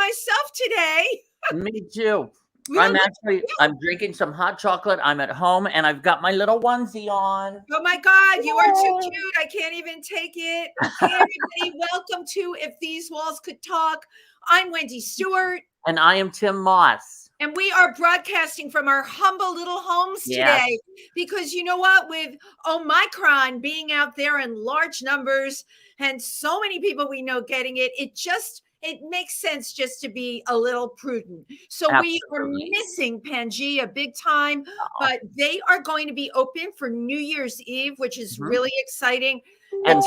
myself today. Me too. I'm drinking some hot chocolate. I'm at home and I've got my little onesie on. Oh my God, you are too cute. I can't even take it. Hey, everybody, welcome to If These Walls Could Talk. I'm Wendy Stuart. And I am Tym Moss. And we are broadcasting from our humble little homes today because you know what? With Omicron being out there in large numbers and so many people we know getting it, it makes sense just to be a little prudent. So we are missing PANGEA big time, but they are going to be open for New Year's Eve, which is really exciting. And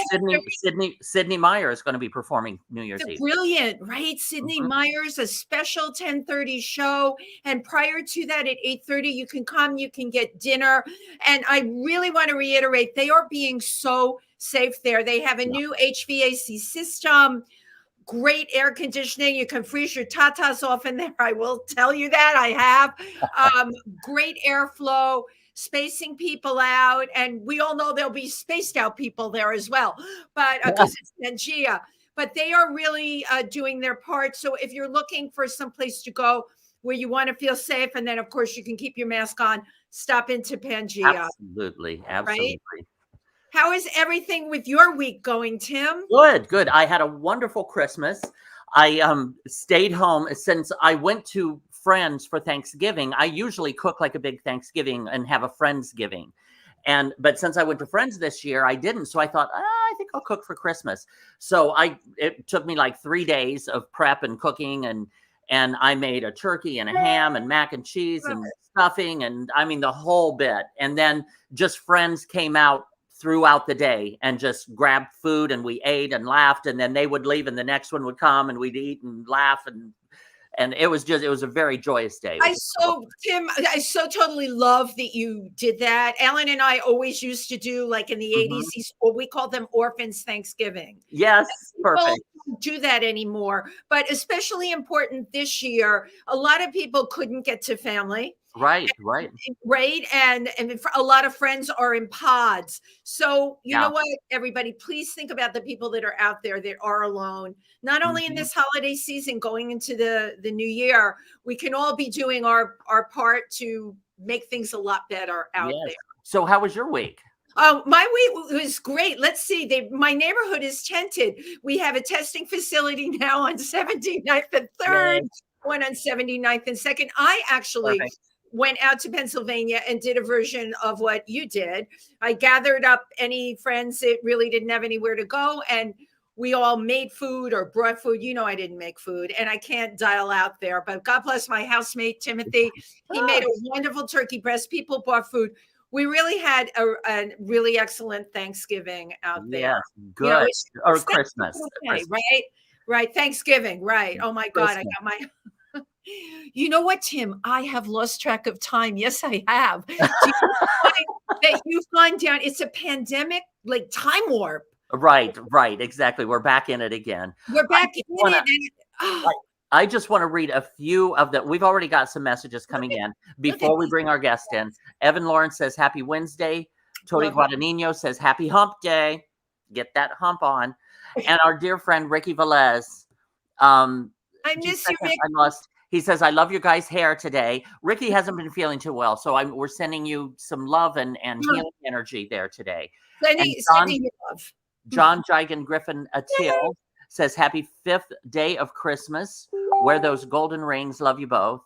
Sydney Meyer is going to be performing New Year's Eve. Brilliant, right? Sydney Meyer's, a special 10:30 show. And prior to that at 8:30, you can come, you can get dinner. And I really want to reiterate, they are being so safe there. They have a new HVAC system, great air conditioning. You can freeze your tatas off in there. I will tell you that I have. Great airflow, spacing people out, and we all know there'll be spaced out people there as well, but because it's PANGEA, but they are really doing their part. So if you're looking for some place to go where you want to feel safe, and then of course you can keep your mask on, stop into PANGEA. Absolutely. Right? How is everything with your week going, Tym? Good. I had a wonderful Christmas. I stayed home since I went to friends for Thanksgiving. I usually cook like a big Thanksgiving and have a Friendsgiving. But since I went to friends this year, I didn't. So I thought, I think I'll cook for Christmas. So it took me like 3 days of prep and cooking, and I made a turkey and a ham and mac and cheese and stuffing, and I mean the whole bit. And then just friends came out throughout the day and just grabbed food, and we ate and laughed, and then they would leave and the next one would come and we'd eat and laugh, and it was a very joyous day. Tym, I so totally love that you did that. Ellen and I always used to do, like in the 80s, we call them orphans Thanksgiving. Yes, perfect. Don't do that anymore, but especially important this year. A lot of people couldn't get to family. Right. And a lot of friends are in pods. So you know what, everybody, please think about the people that are out there that are alone. Not only in this holiday season, going into the new year, we can all be doing our part to make things a lot better out there. So how was your week? My week was great. Let's see. My neighborhood is tented. We have a testing facility now on 79th and 3rd, one on 79th and 2nd. I actually went out to Pennsylvania and did a version of what you did. I gathered up any friends that really didn't have anywhere to go, and we all made food or brought food. You know, I didn't make food, and I can't dial out there, but God bless my housemate, Timothy. He made a wonderful turkey breast. People bought food. We really had a really excellent Thanksgiving out there. Yes, good. Or Christmas. Okay, right. Thanksgiving, right. Oh my God, I got my... You know what, Tym? I have lost track of time. Yes, I have. Do you find that you've gone down? It's a pandemic, like time warp. Right. Exactly. We're back in it again. We're back in it. I just want to read a few of we've already got some messages coming in before we bring our guest in. Evan Lawrence says, Happy Wednesday. Tori Guadagnino says, Happy Hump Day. Get that hump on. And our dear friend, Ricky Velez. I miss you, Rick. He says, I love your guys' hair today. Ricky hasn't been feeling too well, so we're sending you some love and healing energy there today. Sending you love. John Jigan Griffin Attil says, Happy 5th day of Christmas. Wear those golden rings. Love you both.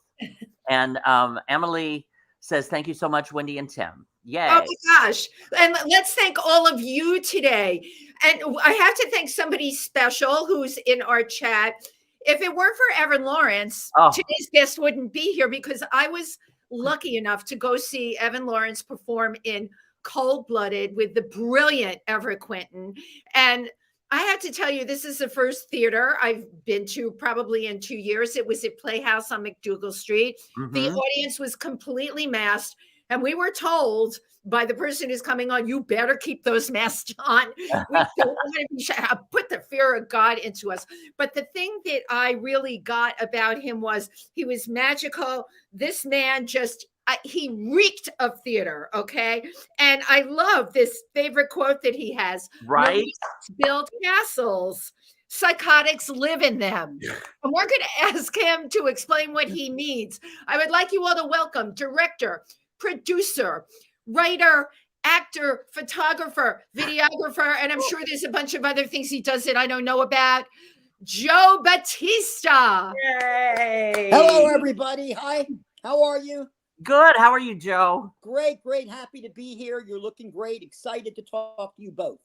And Emily says, thank you so much, Wendy and Tym. Yay. Oh my gosh. And let's thank all of you today. And I have to thank somebody special who's in our chat. If it weren't for Evan Lawrence, today's guest wouldn't be here, because I was lucky enough to go see Evan Lawrence perform in Cold Blooded with the brilliant Everett Quinton. And I have to tell you, this is the first theater I've been to probably in 2 years. It was at Playhouse on McDougal Street. The audience was completely masked. And we were told by the person who's coming on, you better keep those masks on. We don't want to be put the fear of God into us. But the thing that I really got about him was he was magical. This man just, he reeked of theater, okay? And I love this favorite quote that he has. Right. Build castles, Psychotics live in them. And we're going to ask him to explain what he means. I would like you all to welcome director, producer, writer, actor, photographer, videographer, and I'm sure there's a bunch of other things he does that I don't know about, Joe Battista. Yay! Hello, everybody. Hi. How are you? Good. How are you, Joe? Great, great. Happy to be here. You're looking great. Excited to talk to you both.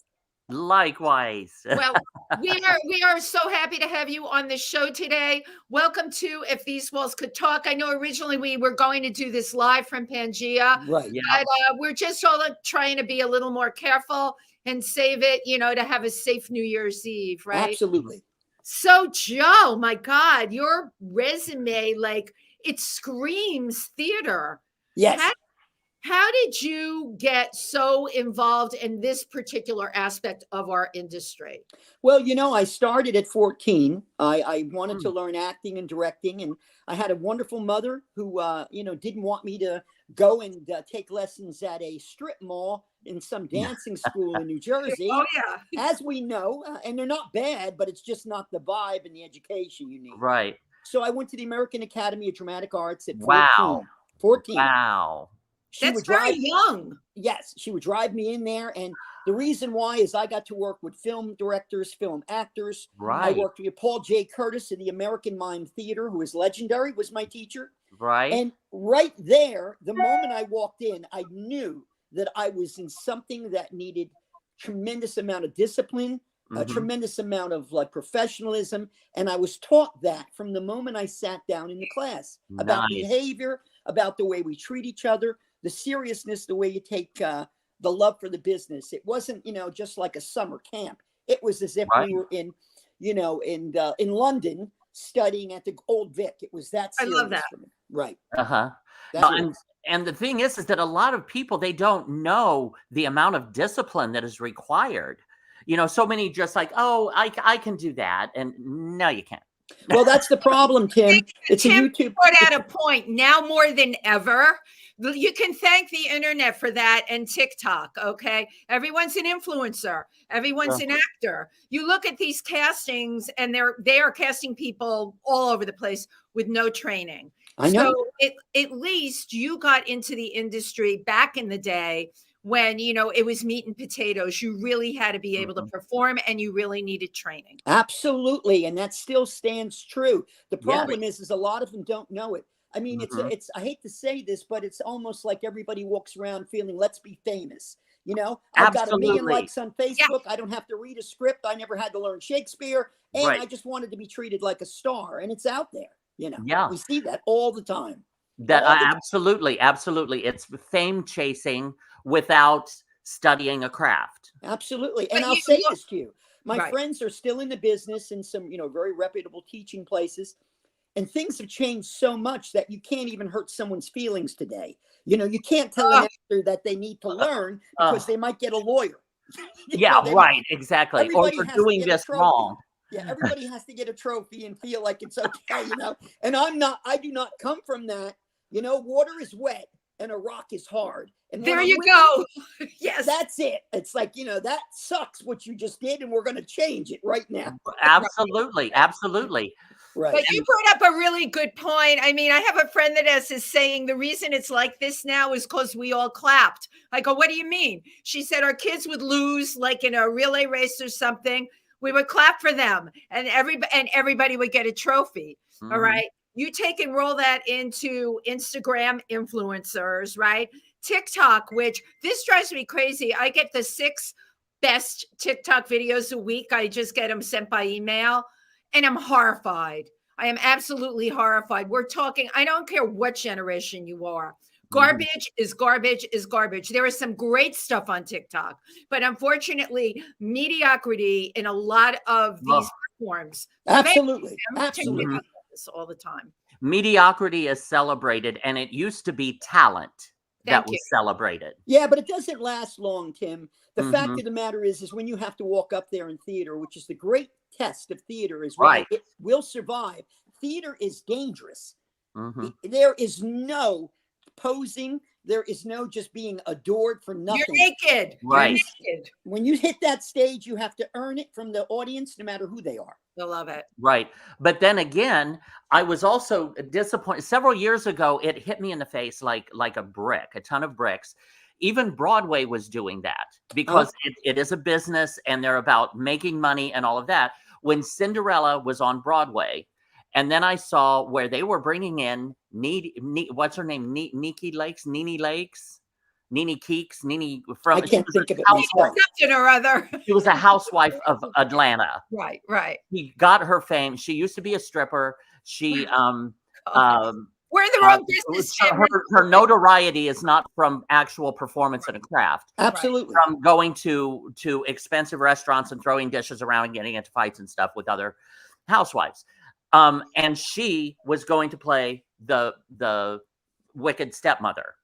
Likewise. Well, we are so happy to have you on the show today. Welcome to If These Walls Could Talk. I know originally we were going to do this live from PANGEA, right? Yeah. But we're just all trying to be a little more careful and save it, to have a safe New Year's Eve, right? Absolutely. So, Joe, my God, your resume, it screams theater. Yes. How did you get so involved in this particular aspect of our industry? Well, I started at 14. I wanted to learn acting and directing, and I had a wonderful mother who, didn't want me to go and take lessons at a strip mall in some dancing school in New Jersey. Oh, yeah. As we know, and they're not bad, but it's just not the vibe and the education you need. Right. So I went to the American Academy of Dramatic Arts at 14. Wow. 14. Wow. That's very young. Yes, she would drive me in there. And the reason why is I got to work with film directors, film actors. Right. I worked with Paul J. Curtis of the American Mime Theater, who is legendary, was my teacher. Right. And right there, the moment I walked in, I knew that I was in something that needed tremendous amount of discipline, a tremendous amount of professionalism. And I was taught that from the moment I sat down in the class about behavior, about the way we treat each other, the seriousness, the way you take the love for the business. It wasn't, just like a summer camp. It was as if we were in London studying at the Old Vic. It was that serious. I love that. For me. Right. Uh-huh. And the thing is that a lot of people, they don't know the amount of discipline that is required. So many just I can do that. And no, you can't. Well, that's the problem, Tim. It's a YouTube. Put at a point now more than ever. You can thank the internet for that and TikTok. Okay. Everyone's an influencer. Everyone's an actor. You look at these castings and they are casting people all over the place with no training. I know. So at least you got into the industry back in the day when, it was meat and potatoes. You really had to be able to perform and you really needed training. Absolutely. And that still stands true. The problem is a lot of them don't know it. I mean, it's, I hate to say this, but it's almost like everybody walks around feeling, let's be famous. I've got 1 million likes on Facebook. Yeah. I don't have to read a script. I never had to learn Shakespeare. And I just wanted to be treated like a star. And it's out there, we see that all the time. Absolutely. It's fame chasing without studying a craft. Absolutely. And I'll say this to you. My friends are still in the business in some, very reputable teaching places. And things have changed so much that you can't even hurt someone's feelings today. You can't tell an actor that they need to learn because they might get a lawyer. Exactly. Or for doing this wrong. Yeah, everybody has to get a trophy and feel like it's okay, And I do not come from that. Water is wet and a rock is hard. And there you go. Yes. That's it. It's that sucks what you just did, and we're going to change it right now. Absolutely. Absolutely. Right. But you brought up a really good point. I mean, I have a friend that is saying the reason it's like this now is because we all clapped. I go, what do you mean? She said our kids would lose in a relay race or something. We would clap for them and everybody would get a trophy. All right. You take and roll that into Instagram influencers, right? TikTok, which this drives me crazy. I get the 6 best TikTok videos a week. I just get them sent by email. And I'm horrified. I am absolutely horrified. We're talking, I don't care what generation you are. Garbage is garbage is garbage. There is some great stuff on TikTok, but unfortunately, mediocrity in a lot of these platforms. Absolutely. Absolutely. This all the time. Mediocrity is celebrated, and it used to be talent that was celebrated. Yeah, but it doesn't last long, Tim. The fact of the matter is when you have to walk up there in theater, which is the great test of theater, is whether it will survive. Theater is dangerous. There is no posing. There is no just being adored for nothing. You're naked. Right. You're naked. When you hit that stage, you have to earn it from the audience, no matter who they are. I love it. Right. But then again, I was also disappointed. Several years ago, it hit me in the face like a brick, a ton of bricks. Even Broadway was doing that because it is a business and they're about making money and all of that. When Cinderella was on Broadway, and then I saw where they were bringing in what's her name? Nene Lakes? Nene Keeks? I can't think of it myself. Something or other. She was a housewife of Atlanta. Right, right. She got her fame. She used to be a stripper. She we're in the wrong business. Her notoriety is not from actual performance in a craft. Absolutely. From going to expensive restaurants and throwing dishes around and getting into fights and stuff with other housewives. And she was going to play the wicked stepmother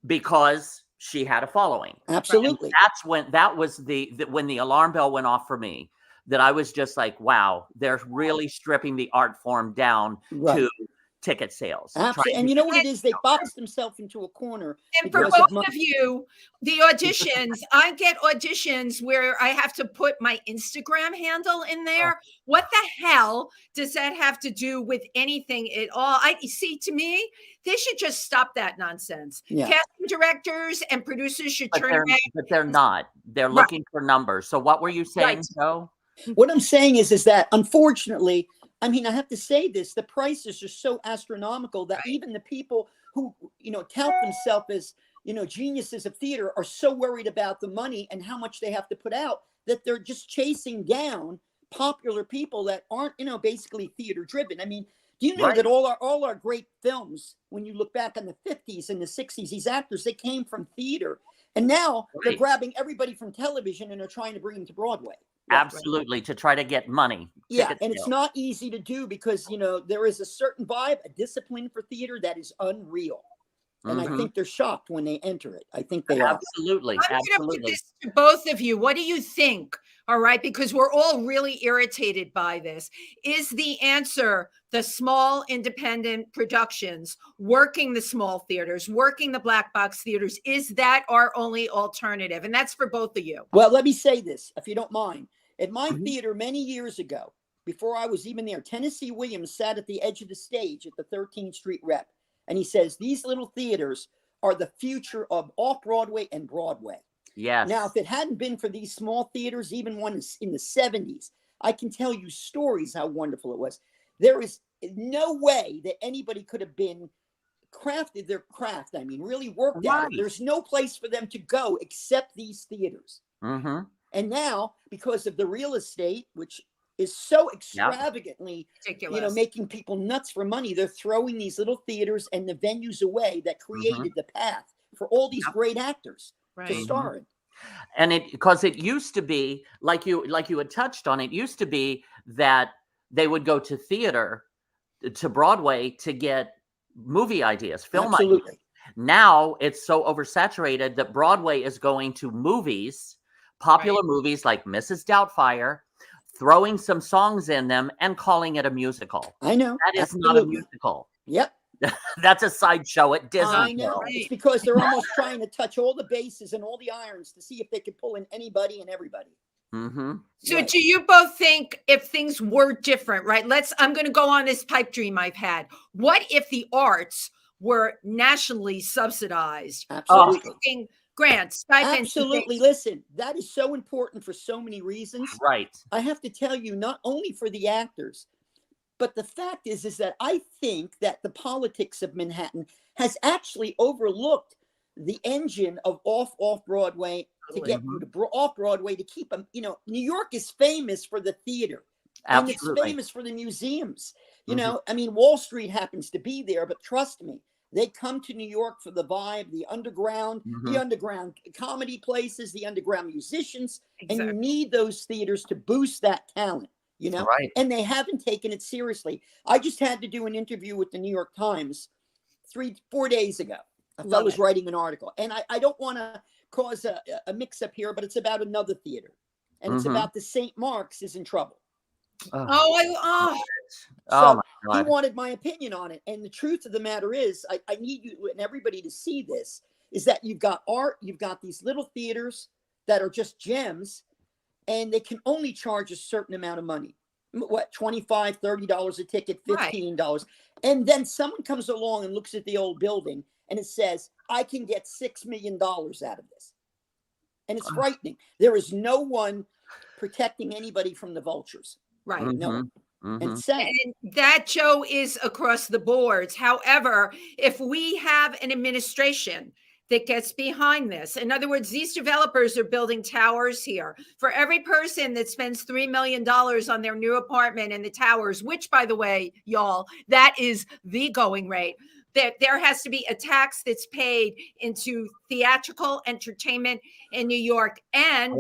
because she had a following. Absolutely. And that was when the alarm bell went off for me, that I was just like, wow, they're really stripping the art form down to ticket sales. Absolutely. And you know what it is? They boxed themselves into a corner. And for both of you, the auditions, I get auditions where I have to put my Instagram handle in there. What the hell does that have to do with anything at all? To me, they should just stop that nonsense. Yeah. Casting directors and producers should turn around. But they're not. They're looking for numbers. So what were you saying, Joe? What I'm saying is that unfortunately, I mean, I have to say this, the prices are so astronomical that even the people who, tout themselves as, geniuses of theater are so worried about the money and how much they have to put out that they're just chasing down popular people that aren't, basically theater driven. I mean, do you know that all our great films, when you look back on the 50s and the 60s, these actors, they came from theater. And now they're grabbing everybody from television and they're trying to bring them to Broadway. Absolutely, to try to get money. Yeah, and it's not easy to do because, there is a certain vibe, a discipline for theater that is unreal. And I think they're shocked when they enter it. I think they are. Absolutely. I'm going to put this to both of you. What do you think? All right, because we're all really irritated by this. Is the answer the small independent productions, working the small theaters, working the black box theaters? Is that our only alternative? And that's for both of you. Well, let me say this, if you don't mind. At my theater many years ago, before I was even there, Tennessee Williams sat at the edge of the stage at the 13th Street Rep. And he says, these little theaters are the future of off-Broadway and Broadway. Yes. Now, if it hadn't been for these small theaters, even one in the 70s, I can tell you stories how wonderful it was. There is no way that anybody could have been crafted their craft. I mean, really worked at it. There's no place for them to go except these theaters. Mm-hmm. And now, because of the real estate, which is so extravagantly, ridiculous, making people nuts for money, they're throwing these little theaters and the venues away that created the path for all these great actors to star in. And because it used to be, like you had touched on, it used to be that they would go to theater, to Broadway, to get movie ideas, film ideas. Now it's so oversaturated that Broadway is going to movies, popular movies like Mrs. Doubtfire, throwing some songs in them and calling it a musical. I know. That is not a musical. Yep. That's a sideshow at Disney. I know. It's because they're almost trying to touch all the bases and all the irons to see if they could pull in anybody and everybody. Mm-hmm. So do you both think if things were different, right? I'm going to go on this pipe dream I've had. What if the arts were nationally subsidized? Absolutely. Grants, stipends. Absolutely. Listen, that is so important for so many reasons. Right. I have to tell you, not only for the actors, but the fact is that I think that the politics of Manhattan has actually overlooked the engine of off-Broadway to get you to off-Broadway to keep them. New York is famous for the theater. Absolutely. And it's famous for the museums. I mean, Wall Street happens to be there, but trust me, they come to New York for the vibe, the underground comedy places, the underground musicians, and you need those theaters to boost that talent, Right. And they haven't taken it seriously. I just had to do an interview with the New York Times 4 days ago. A fellow's writing an article, and I don't want to cause a mix-up here, but it's about another theater, and it's about the St. Mark's is in trouble. Oh, Oh So my he God. wanted my opinion on it. And the truth of the matter is, I need you and everybody to see this, is that you've got art, you've got these little theaters that are just gems, and they can only charge a certain amount of money. What, $25, $30 a ticket, $15. And then someone comes along and looks at the old building and it says, I can get $6 million out of this. And it's frightening. There is no one protecting anybody from the vultures. right. No one. Mhm. And sad. And that, Joe, is across the boards. However, if we have an administration that gets behind this, in other words, these developers are building towers here. For every person that spends $3 million on their new apartment in the towers, which, by the way, y'all, that is the going rate, that there has to be a tax that's paid into theatrical entertainment in New York and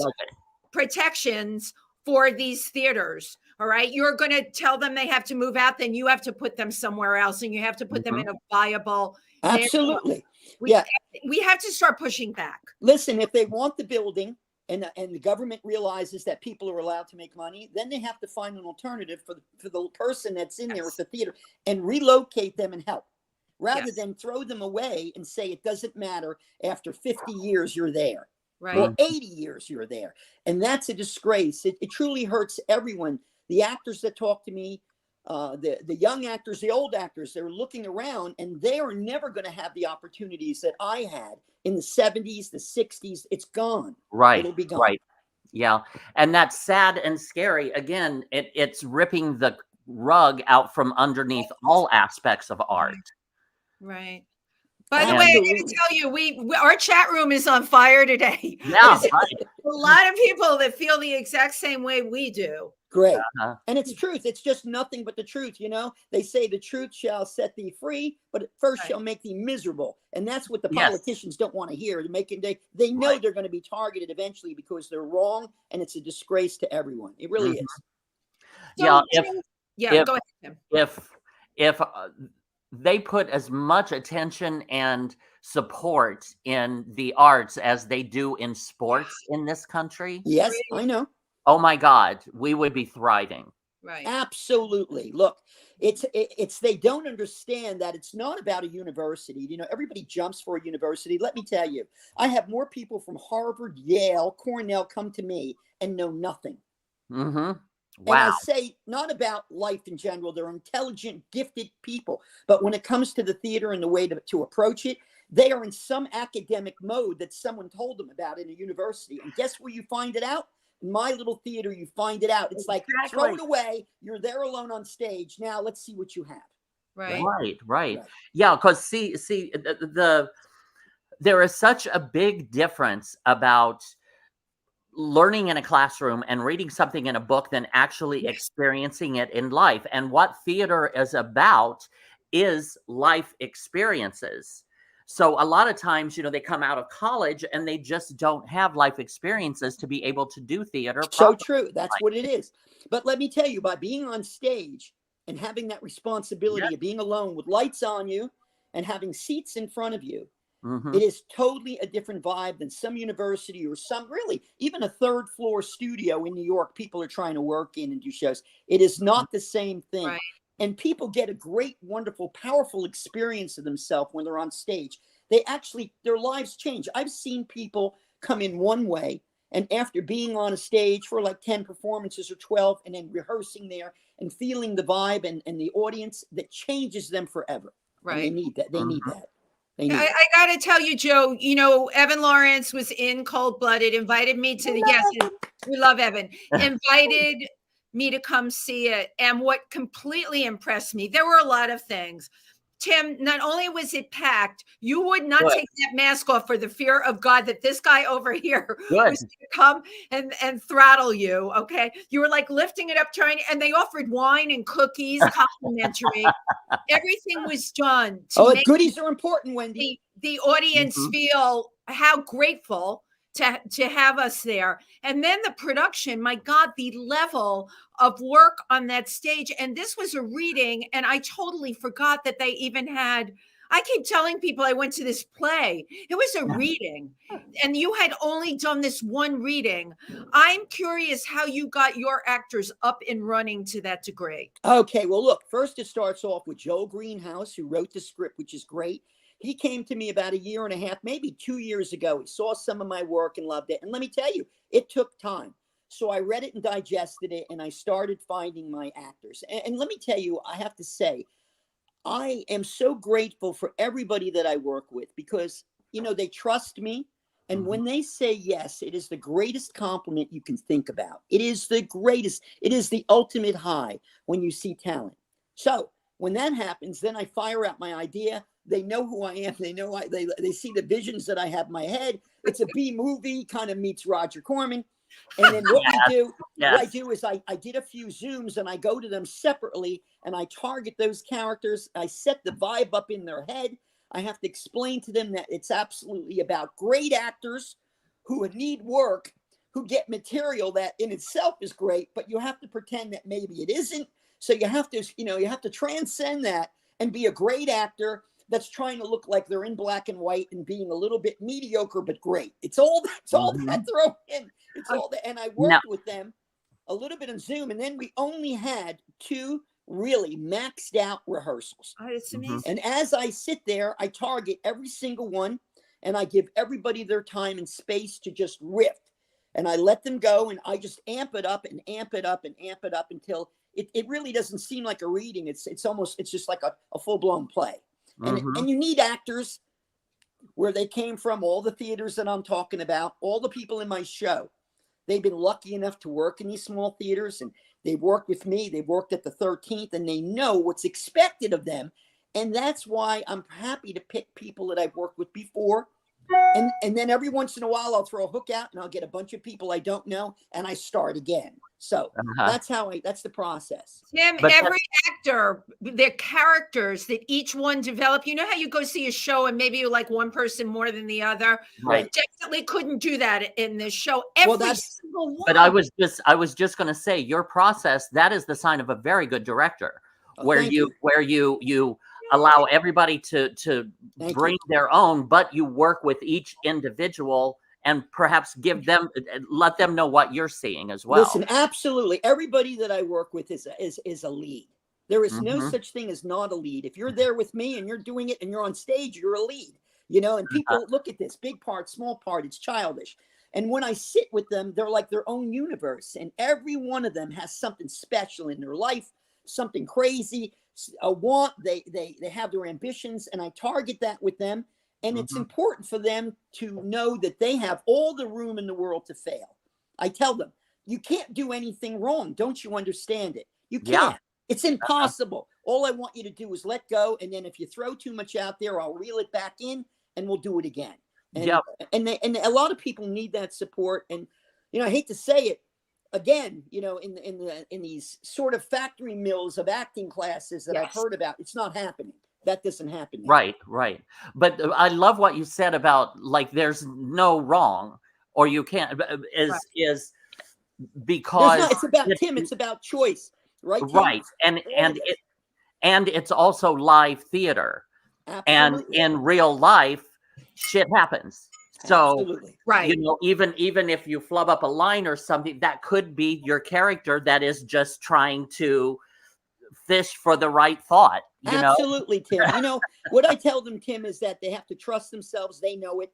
protections for these theaters. All right. You're going to tell them they have to move out, then you have to put them somewhere else, and you have to put them in a viable. Absolutely. We have to start pushing back. Listen, if they want the building and the government realizes that people are allowed to make money, then they have to find an alternative for the person that's in there with the theater and relocate them and help, rather than throw them away and say it doesn't matter, after 50 years you're there. Right. Or 80 years you're there. And that's a disgrace. It truly hurts everyone. The actors that talk to me, the young actors, the old actors, they're looking around and they are never going to have the opportunities that I had in the 70s, the 60s. It's gone. Right. It'll be gone. Right. Yeah. And that's sad and scary. Again, it's ripping the rug out from underneath all aspects of art. Right. By the way, I got to tell you, our chat room is on fire today. Yeah. There's a lot of people that feel the exact same way we do. Great. And it's truth. It's just nothing but the truth. You know, they say the truth shall set thee free, but it first shall make thee miserable. And that's what the politicians don't want to hear. They know they're going to be targeted eventually because they're wrong, and it's a disgrace to everyone. It really is. So, yeah. Go ahead, Tim. If they put as much attention and support in the arts as they do in sports in this country. Yes, I know. Oh my God, we would be thriving. Right. Absolutely. Look, it's they don't understand that it's not about a university. You know, everybody jumps for a university. Let me tell you, I have more people from Harvard, Yale, Cornell come to me and know nothing. Mm-hmm. Wow. And I say not about life in general. They're intelligent, gifted people. But when it comes to the theater and the way to approach it, they are in some academic mode that someone told them about in a university. And guess where you find it out? In my little theater, you find it out. It's like, throw it away. You're there alone on stage. Now let's see what you have. Right. Yeah, because see, there is such a big difference about learning in a classroom and reading something in a book than actually experiencing it in life. And what theater is about is life experiences. So a lot of times, you know, they come out of college and they just don't have life experiences to be able to do theater. So true. That's what it is. But let me tell you, by being on stage and having that responsibility of being alone with lights on you and having seats in front of you, it is totally a different vibe than some university or some, really, even a third floor studio in New York people are trying to work in and do shows. It is not the same thing. Right. And people get a great, wonderful, powerful experience of themselves when they're on stage. They actually, their lives change. I've seen people come in one way, and after being on a stage for like 10 performances or 12, and then rehearsing there and feeling the vibe and the audience, that changes them forever. Right. And they need that. They need that. I got to tell you, Joe, you know, Evan Lawrence was in Cold Blooded, invited me to the, we love Evan, invited me to come see it. And what completely impressed me, there were a lot of things. Tim, not only was it packed, you would not take that mask off for the fear of God that this guy over here was going to come and throttle you. Okay. You were like lifting it up, and they offered wine and cookies, complimentary. Everything was done. Goodies are important, Wendy. The audience feel how grateful to have us there. And then the production, my God, the level of work on that stage. And this was a reading, and I totally forgot that they even had I keep telling people I went to this play. It was a reading, and you had only done this one reading. I'm curious how you got your actors up and running to that degree. Okay, well, look, first it starts off with Joe Greenhouse, who wrote the script, which is great. He came to me about 1.5 years, maybe 2 years ago. He saw some of my work and loved it. And let me tell you, it took time. So I read it and digested it, and I started finding my actors. And let me tell you, I have to say, I am so grateful for everybody that I work with because, you know, they trust me. And when they say yes, it is the greatest compliment you can think about. It is the greatest. It is the ultimate high when you see talent. So when that happens, then I fire out my idea. They know who I am. They know they see the visions that I have in my head. It's a B movie, kind of meets Roger Corman. And then what I do is I did a few Zooms and I go to them separately and I target those characters. I set the vibe up in their head. I have to explain to them that it's absolutely about great actors who need work, who get material that in itself is great, but you have to pretend that maybe it isn't. So you have to, you have to transcend that and be a great actor that's trying to look like they're in black and white and being a little bit mediocre, but great. It's all that thrown in. It's all that. And I worked with them a little bit on Zoom, and then we only had 2 really maxed out rehearsals. Oh, it's amazing. And as I sit there, I target every single one, and I give everybody their time and space to just riff. And I let them go, and I just amp it up and amp it up and amp it up until it really doesn't seem like a reading. It's just like a full-blown play. And you need actors where they came from, all the theaters that I'm talking about, all the people in my show. They've been lucky enough to work in these small theaters, and they've worked with me. They've worked at the 13th, and they know what's expected of them. And that's why I'm happy to pick people that I've worked with before. And then every once in a while, I'll throw a hook out, and I'll get a bunch of people I don't know, and I start again. So that's the process. Tim, every actor, their characters that each one develop. You know how you go see a show and maybe you like one person more than the other? Right. I definitely couldn't do that in this show. Every single one. But I was just going to say, your process, that is the sign of a very good director, where you allow everybody to bring their own, but you work with each individual and perhaps let them know what you're seeing as well. Listen, absolutely. Everybody that I work with is a lead. There is no such thing as not a lead. If you're there with me and you're doing it and you're on stage, you're a lead, and people look at this big part, small part, it's childish. And when I sit with them, they're like their own universe. And every one of them has something special in their life, something crazy, a want, they have their ambitions, and I target that with them. And it's important for them to know that they have all the room in the world to fail. I tell them, you can't do anything wrong. Don't you understand it? You can't. It's impossible. All I want you to do is let go. And then if you throw too much out there, I'll reel it back in and we'll do it again. And a lot of people need that support. And, I hate to say it again, in these sort of factory mills of acting classes that I've heard about, it's not happening. That doesn't happen. Right. But I love what you said about like there's no wrong or you can't is because it's about Tim. It's about choice, right? Tim? Right, and it's also live theater, and in real life, shit happens. So even if you flub up a line or something, that could be your character that is just trying to fish for the right thought. Absolutely, Tim. What I tell them, Tim, is that they have to trust themselves. They know it.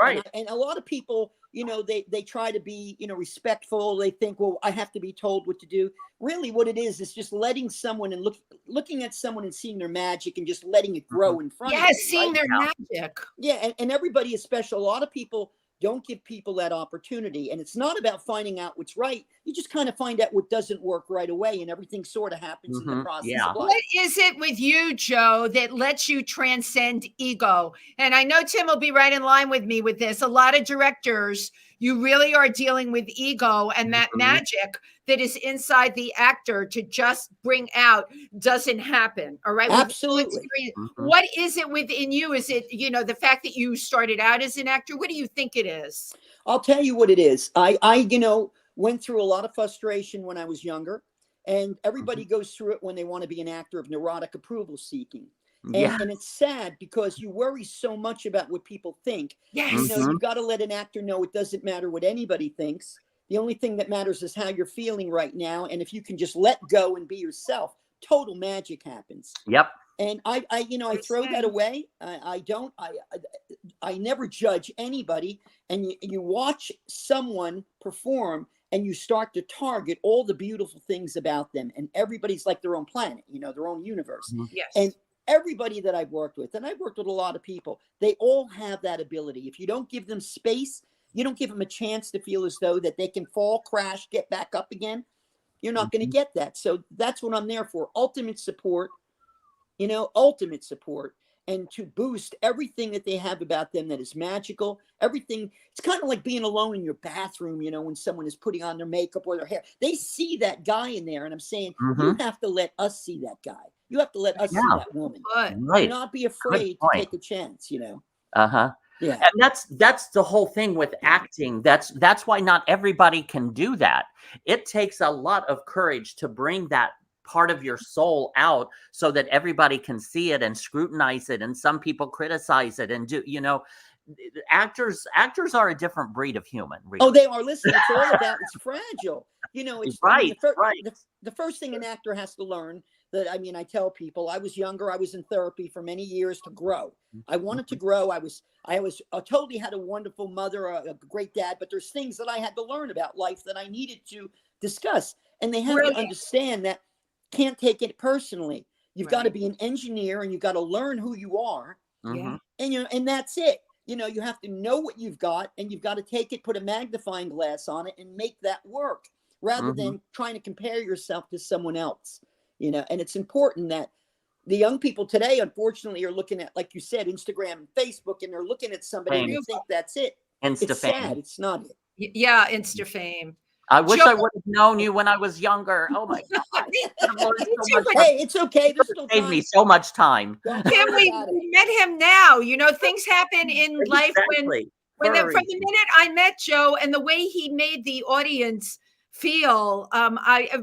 Right. And a lot of people, they try to be, respectful. They think, well, I have to be told what to do. Really, what it is just letting someone and looking at someone and seeing their magic and just letting it grow in front of them. Seeing their magic. Yeah, and everybody is special. A lot of people don't give people that opportunity. And it's not about finding out what's right. You just kind of find out what doesn't work right away, and everything sort of happens in the process of life. What is it with you, Joe, that lets you transcend ego? And I know Tim will be right in line with me with this. A lot of directors, you really are dealing with ego, and that magic that is inside the actor to just bring out doesn't happen. All right. Absolutely. What is it within you? Is it, the fact that you started out as an actor? What do you think it is? I'll tell you what it is. I went through a lot of frustration when I was younger, and everybody goes through it when they want to be an actor of neurotic approval seeking. And it's sad because you worry so much about what people think. Yes. You know, you've got to let an actor know it doesn't matter what anybody thinks. The only thing that matters is how you're feeling right now. And if you can just let go and be yourself, total magic happens. Yep. And I throw that away. I never judge anybody. And you watch someone perform and you start to target all the beautiful things about them. And everybody's like their own planet, you know, their own universe. Yes. And everybody that I've worked with, and I've worked with a lot of people, they all have that ability. If you don't give them space, you don't give them a chance to feel as though that they can fall, crash, get back up again, you're not going to get that. So that's what I'm there for. Ultimate support, ultimate support, and to boost everything that they have about them that is magical. Everything. It's kind of like being alone in your bathroom, you know, when someone is putting on their makeup or their hair. They see that guy in there, and I'm saying, you have to let us see that guy. You have to let us see that woman. Right. Do not be afraid to take a chance, you know. Yeah. And that's the whole thing with acting. That's why not everybody can do that. It takes a lot of courage to bring that part of your soul out so that everybody can see it and scrutinize it. And some people criticize it and do, you know, actors are a different breed of human. Really. Oh, they are. Listen, it's all about, it's fragile. You know, it's right. The first thing an actor has to learn that, I mean, I tell people, I was younger, I was in therapy for many years to grow. I wanted to grow. I totally had a wonderful mother, a great dad, but there's things that I had to learn about life that I needed to discuss. And they have to understand that can't take it personally. You've got to be an engineer and you've got to learn who you are. And, you know, and that's it. You know, you have to know what you've got and you've got to take it, put a magnifying glass on it and make that work rather than trying to compare yourself to someone else, you know. And it's important that the young people today, unfortunately, are looking at, like you said, Instagram and Facebook, and they're looking at somebody and they think that's it. It's sad. It's not it. Yeah, Insta fame. I wish I would have known you when I was younger. Oh my God. Hey, it's okay. There's still saved me so much time. Tim, we met him now. You know, things happen in life from the minute I met Joe and the way he made the audience feel. I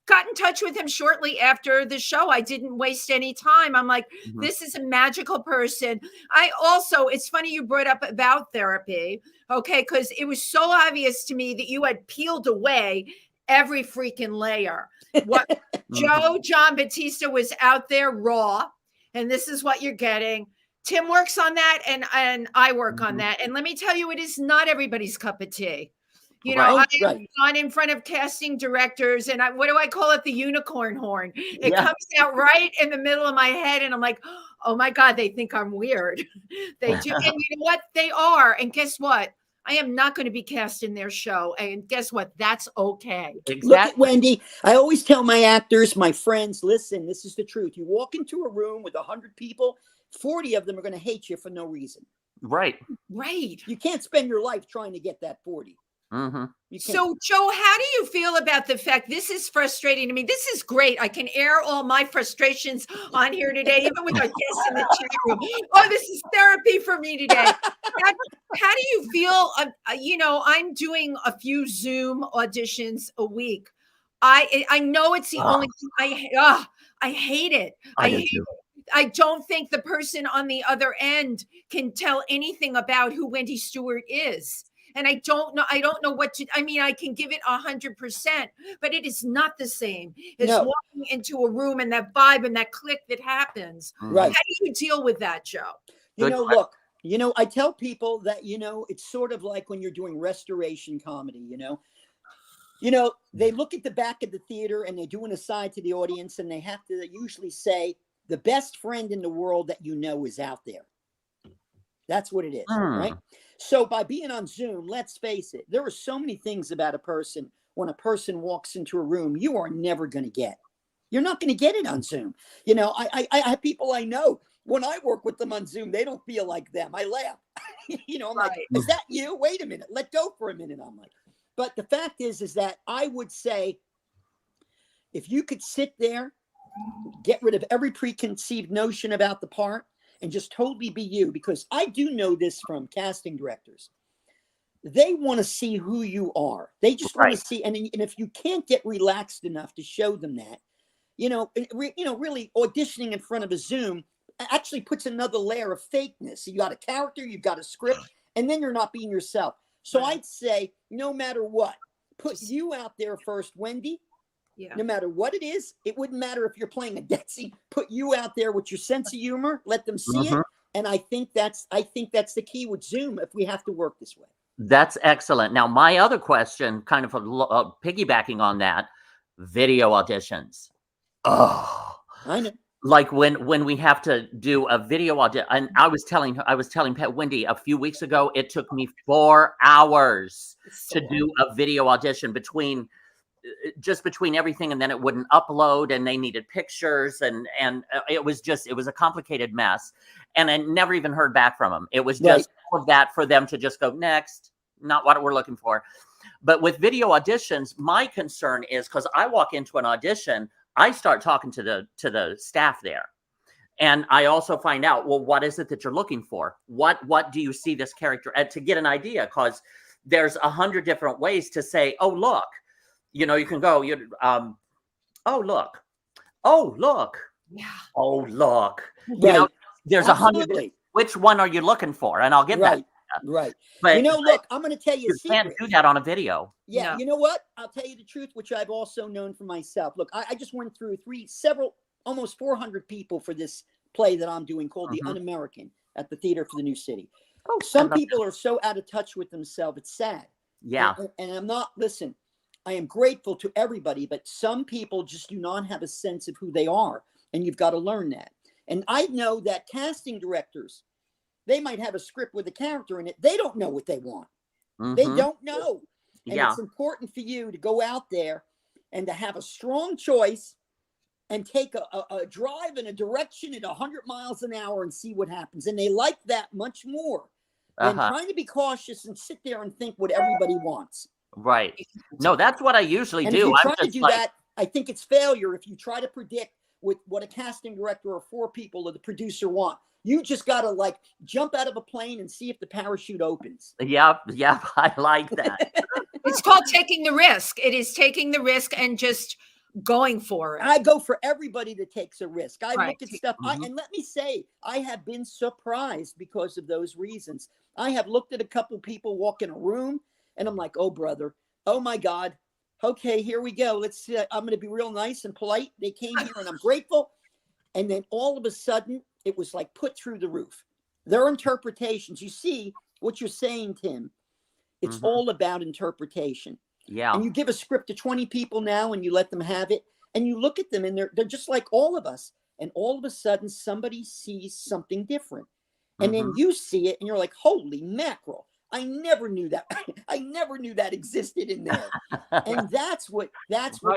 got in touch with him shortly after the show. I didn't waste any time. I'm like, this is a magical person. It's funny you brought up about therapy, okay? Because it was so obvious to me that you had peeled away every freaking layer. What Joe Battista was out there raw, and this is what you're getting. Tim works on that, and I work on that. And let me tell you, it is not everybody's cup of tea. You know, I've gone in front of casting directors and what do I call it? The unicorn horn. It comes out right in the middle of my head. And I'm like, oh my God, they think I'm weird. They do. And you know what? They are. And guess what? I am not going to be cast in their show. And guess what? That's okay. Exactly. Look at Wendy. I always tell my actors, my friends, listen, this is the truth. You walk into a room with 100 people, 40 of them are going to hate you for no reason. Right. You can't spend your life trying to get that 40. So, Joe, how do you feel about the fact this is frustrating to me? This is great. I can air all my frustrations on here today, even with our guests in the chat room. Oh, this is therapy for me today. How do you feel? You know, I'm doing a few Zoom auditions a week. I know it's the only thing I hate it. I hate it. I don't think the person on the other end can tell anything about who Wendy Stuart is. And I don't know what to, I mean, I can give it 100%, but it is not the same as walking into a room and that vibe and that click that happens. Right. How do you deal with that, Joe? Look, I tell people that, it's sort of like when you're doing restoration comedy, they look at the back of the theater and they do an aside to the audience and they have to usually say the best friend in the world that you know is out there. That's what it is, right? So by being on Zoom, let's face it, there are so many things about a person when a person walks into a room you are never going to get. You're not going to get it on Zoom. I have people I know, when I work with them on Zoom, they don't feel like them. I laugh. I'm like, is that you? Wait a minute. Let go for a minute. I'm like, but the fact is that I would say if you could sit there, get rid of every preconceived notion about the part, and just totally be you, because I do know this from casting directors. They want to see who you are. They just want to see, and if you can't get relaxed enough to show them that, really auditioning in front of a Zoom, actually puts another layer of fakeness. You got a character, you've got a script, and then you're not being yourself. So I'd say, no matter what, put you out there first, Wendy. Yeah. No matter what it is, it wouldn't matter if you're playing a Detsy. Put you out there with your sense of humor. Let them see it. And I think that's the key with Zoom if we have to work this way. That's excellent. Now, my other question, kind of piggybacking on that, video auditions. Oh, I know. Like when we have to do a video audition, and I was telling Wendy a few weeks ago, it took me 4 hours to do a video audition between everything, and then it wouldn't upload, and they needed pictures, and it was a complicated mess, and I never even heard back from them. It was just all of that for them to just go, next, not what we're looking for. But with video auditions, my concern is, because I walk into an audition, I start talking to the staff there. And I also find out, well, what is it that you're looking for? What do you see this character at, to get an idea? Because there's 100 different ways to say, oh, look, you can go, oh, look. Oh, look. Yeah. Oh, look. Right. There's 100. Which one are you looking for? And I'll get that. Right. But look, I'm going to tell you a secret. You can't do that on a video. Yeah. No. You know what? I'll tell you the truth, which I've also known for myself. Look, I just went through almost 400 people for this play that I'm doing called The Un-American at the Theater for the New City. Oh, some people are so out of touch with themselves. It's sad. Yeah. And I'm not, listen, I am grateful to everybody, but some people just do not have a sense of who they are. And you've got to learn that. And I know that casting directors, they might have a script with a character in it. They don't know what they want. They don't know. And it's important for you to go out there and to have a strong choice and take a drive in a direction at 100 miles an hour and see what happens. And they like that much more than trying to be cautious and sit there and think what everybody wants. Right. No, that's what I usually do. If you try to do that, I think it's failure if you try to predict what a casting director or 4 people or the producer want. You just got to jump out of a plane and see if the parachute opens. Yeah, I like that. It's called taking the risk. It is taking the risk and just going for it. I go for everybody that takes a risk. I look at stuff. And let me say, I have been surprised because of those reasons. I have looked at a couple people walk in a room and I'm like, oh, brother, oh, my God. Okay, here we go. Let's see. I'm going to be real nice and polite. They came here and I'm grateful. And then all of a sudden, it was put through the roof. Their interpretations. You see what you're saying, Tim. It's all about interpretation. Yeah. And you give a script to 20 people now and you let them have it. And you look at them and they're just like all of us. And all of a sudden, somebody sees something different. And then you see it and you're like, holy mackerel. I never knew that. I never knew that existed in there. And that's what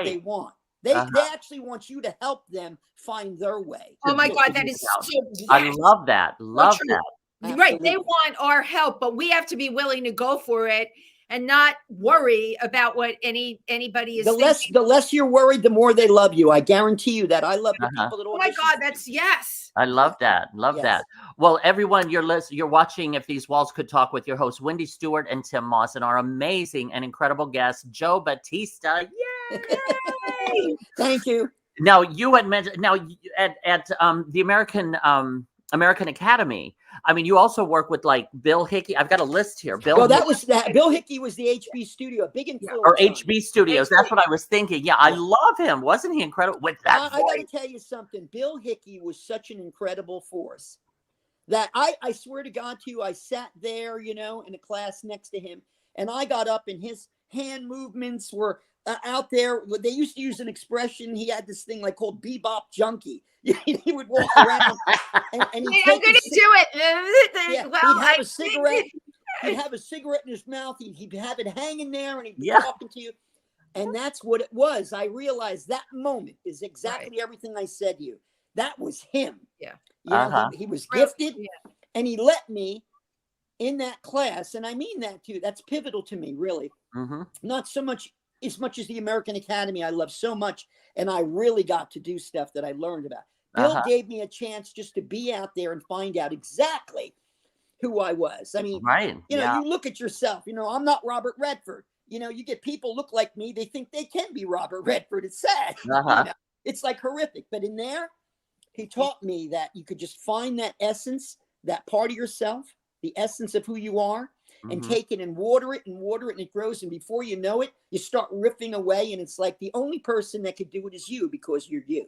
they want. They actually want you to help them find their way. Oh my God, that is so. I love that. Love that. Right. They want our help, but we have to be willing to go for it and not worry about what anybody is thinking. The less you're worried, the more they love you. I guarantee you that. I love the people that audition. Oh my God, that's yes. I love that. Love that. Well, everyone, you're watching If These Walls Could Talk with your hosts, Wendy Stuart and Tym Moss, and our amazing and incredible guest, Joe Battista. Yay! Thank you. Now, you had mentioned at the American Academy. I mean, you also work with Bill Hickey. I've got a list here. Bill Hickey was the HB studio, a big influence. Or HB Studios. That's what I was thinking. Yeah, I love him. Wasn't he incredible with that? I got to tell you something. Bill Hickey was such an incredible force that I swear to God to you, I sat there, in a class next to him, and I got up and his hand movements were out there. They used to use an expression. He had this thing called bebop junkie. He would walk around and I'm going to do it. Well, he'd have a cigarette. He'd have a cigarette in his mouth. He'd have it hanging there and he'd be talking to you. And that's what it was. I realized that moment is exactly everything I said to you. That was him. Yeah. He was gifted and he let me in that class. And I mean that too. That's pivotal to me, really. Not so much as much as the American Academy I love so much, and I really got to do stuff that I learned about. Bill gave me a chance just to be out there and find out exactly who I was. I mean, you look at yourself, I'm not Robert Redford. You get people look like me, they think they can be Robert Redford. It's sad. It's horrific. But in there, He taught me that you could just find that essence, that part of yourself, the essence of who you are, and take it and water it, and it grows. And before you know it, you start riffing away. And it's like the only person that could do it is you, because you're you.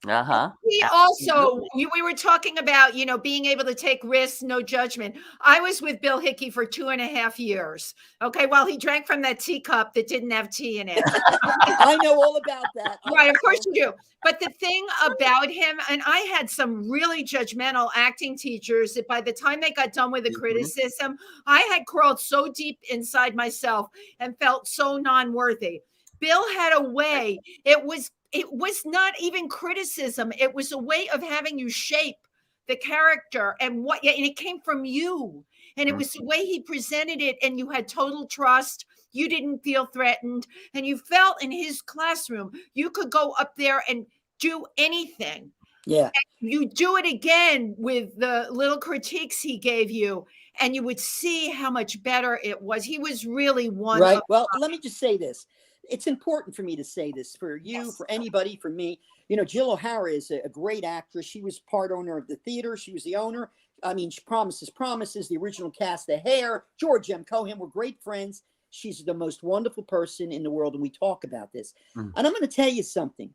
We also, we were talking about, being able to take risks, no judgment. I was with Bill Hickey for 2.5 years. Okay. While he drank from that teacup that didn't have tea in it. I know all about that. Right. Of course you do. But the thing about him, and I had some really judgmental acting teachers that by the time they got done with the criticism, I had crawled so deep inside myself and felt so non-worthy. Bill had a way. It was not even criticism. It was a way of having you shape the character and it came from you. And it was the way he presented it. And you had total trust. You didn't feel threatened. And you felt in his classroom, you could go up there and do anything. Yeah. And you do it again with the little critiques he gave you. And you would see how much better it was. He was really one. Right. Well, let me just say this. It's important for me to say this for you, Yes. for anybody, for me. Jill O'Hara is a great actress. She was part owner of the theater. She was the owner. I mean, she Promises, the original cast, The Hair, George M. Cohan were great friends. She's the most wonderful person in the world. And we talk about this. And I'm going to tell you something.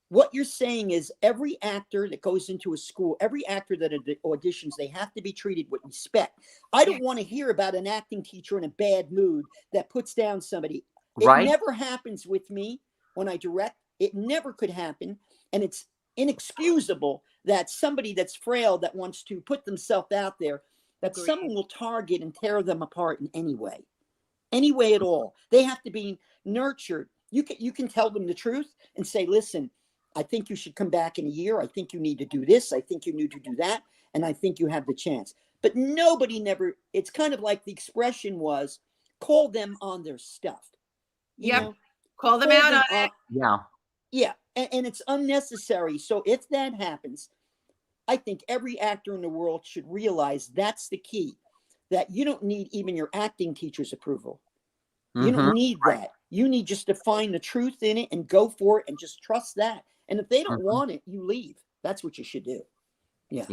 What you're saying is every actor that goes into a school, every actor that auditions, they have to be treated with respect. I don't want to hear about an acting teacher in a bad mood that puts down somebody. It never happens with me when I direct. It never could happen. And it's inexcusable that somebody that's frail, that wants to put themselves out there, that someone will target and tear them apart in any way at all. They have to be nurtured. You can tell them the truth and say, listen, I think you should come back in a year. I think you need to do this. I think you need to do that. And I think you have the chance. But nobody never, it's kind of like the expression was, call them on their stuff. Call them out on it. Yeah. And it's unnecessary. So if that happens, I think every actor in the world should realize that's the key, that you don't need even your acting teacher's approval. You don't need that. You need just to find the truth in it and go for it and just trust that. And if they don't want it, you leave. That's what you should do. Yeah.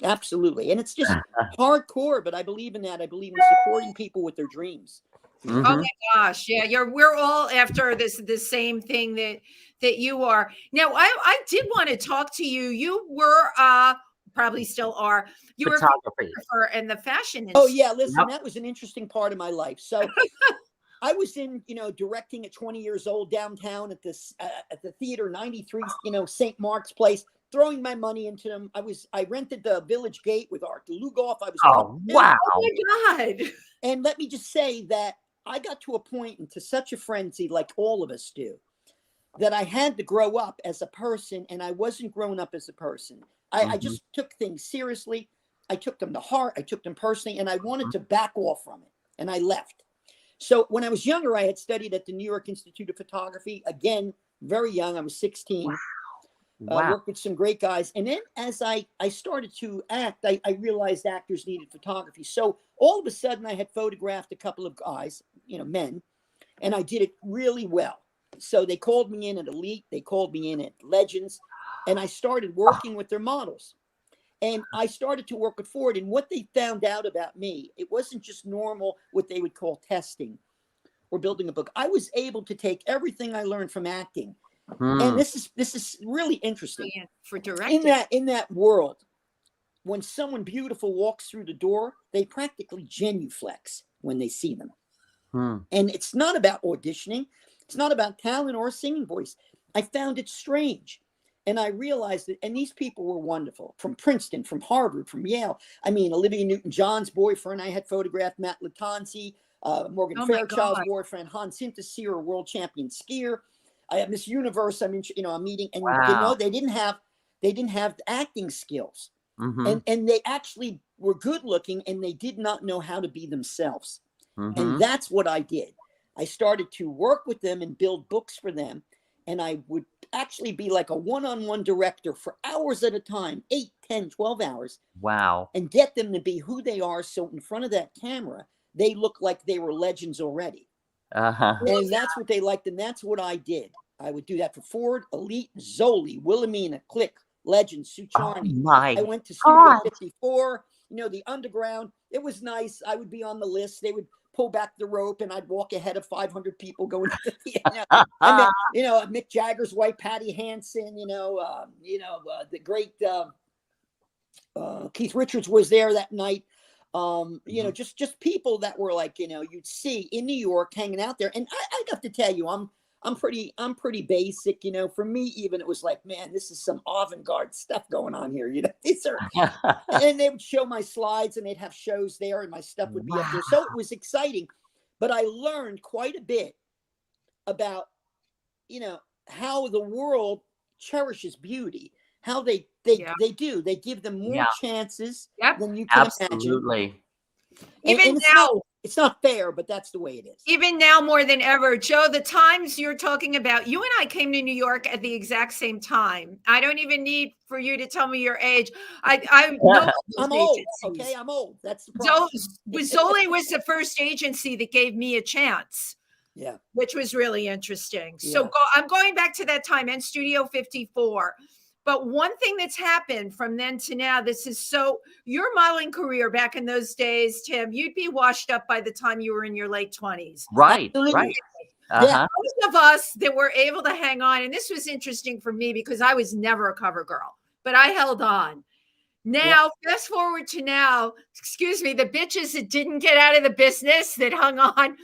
Absolutely. And it's just hardcore, but I believe in that. I believe in supporting people with their dreams. Oh my gosh. Yeah. We're all after the same thing that you are. Now, I did want to talk to you. You were, probably still are. You were a photographer in the fashion industry. Oh yeah. Listen, that was an interesting part of my life. So I was in, directing at 20 years old downtown at the theater, 93, St. Mark's Place, throwing my money into them. I rented the Village Gate with Art Lugoff. Wow. Oh my God. And let me just say that I got to a point into such a frenzy, like all of us do, that I had to grow up as a person, and I wasn't grown up as a person. I just took things seriously. I took them to heart. I took them personally, and I wanted to back off from it, and I left. So when I was younger, I had studied at the New York Institute of Photography. Again, very young. I was 16. Worked with some great guys. And then as I started to act, I realized actors needed photography. So all of a sudden, I had photographed a couple of guys, men, and I did it really well. So they called me in at Elite. They called me in at Legends. And I started working with their models. And I started to work with Ford. And what they found out about me, it wasn't just normal, what they would call testing or building a book. I was able to take everything I learned from acting. And this is really interesting. For directing. In that world, when someone beautiful walks through the door, they practically genuflex when they see them. And it's not about auditioning. It's not about talent or a singing voice. I found it strange. And I realized that, and these people were wonderful, from Princeton, from Harvard, from Yale. I mean, Olivia Newton-John's boyfriend, I had photographed Matt Latanzi, Morgan Fairchild's boyfriend, Hans Hinterseer, a world champion skier. I have Miss Universe. I'm meeting, and they didn't have acting skills, and they actually were good looking, and they did not know how to be themselves. And that's what I did. I started to work with them and build books for them. And I would actually be like a one-on-one director for hours at a time, 8, 10, 12 hours. Wow. And get them to be who they are. So in front of that camera, they look like they were legends already. And that's what they liked. And that's what I did. I would do that for Ford, Elite, Zoli, Wilhelmina, Click, legend, Sue Oh Charney. my I went to Studio God. 54, you know, the underground. It was nice. I would be on the list. They would pull back the rope and I'd walk ahead of 500 people going to the theater. I met, you know, Mick Jagger's wife, Patty Hansen, the great Keith Richards was there that night. You know, just people that were like, you know, you'd see in New York hanging out there. And I got to tell you, I'm pretty basic, you know. For me, even it was like, man, this is some avant-garde stuff going on here, you know. These are, and they would show my slides and they'd have shows there and my stuff would be up there. So it was exciting, but I learned quite a bit about, you know, how the world cherishes beauty, how they give them more chances than you can imagine. Absolutely. Even and now, it's not fair, but that's the way it is. Even now more than ever, Joe, the times you're talking about, you and I came to New York at the exact same time. I don't even need for you to tell me your age. I know I'm old. Okay, I'm old. That's the problem. Zoli was the first agency that gave me a chance. Yeah. Which was really interesting. So I'm going back to that time in Studio 54. But one thing that's happened from then to now, your modeling career back in those days, Tim, you'd be washed up by the time you were in your late 20s. Right, Absolutely. right. Yeah, most of us that were able to hang on, and this was interesting for me because I was never a cover girl, but I held on. Now, fast forward to now, excuse me, the bitches that didn't get out of the business that hung on,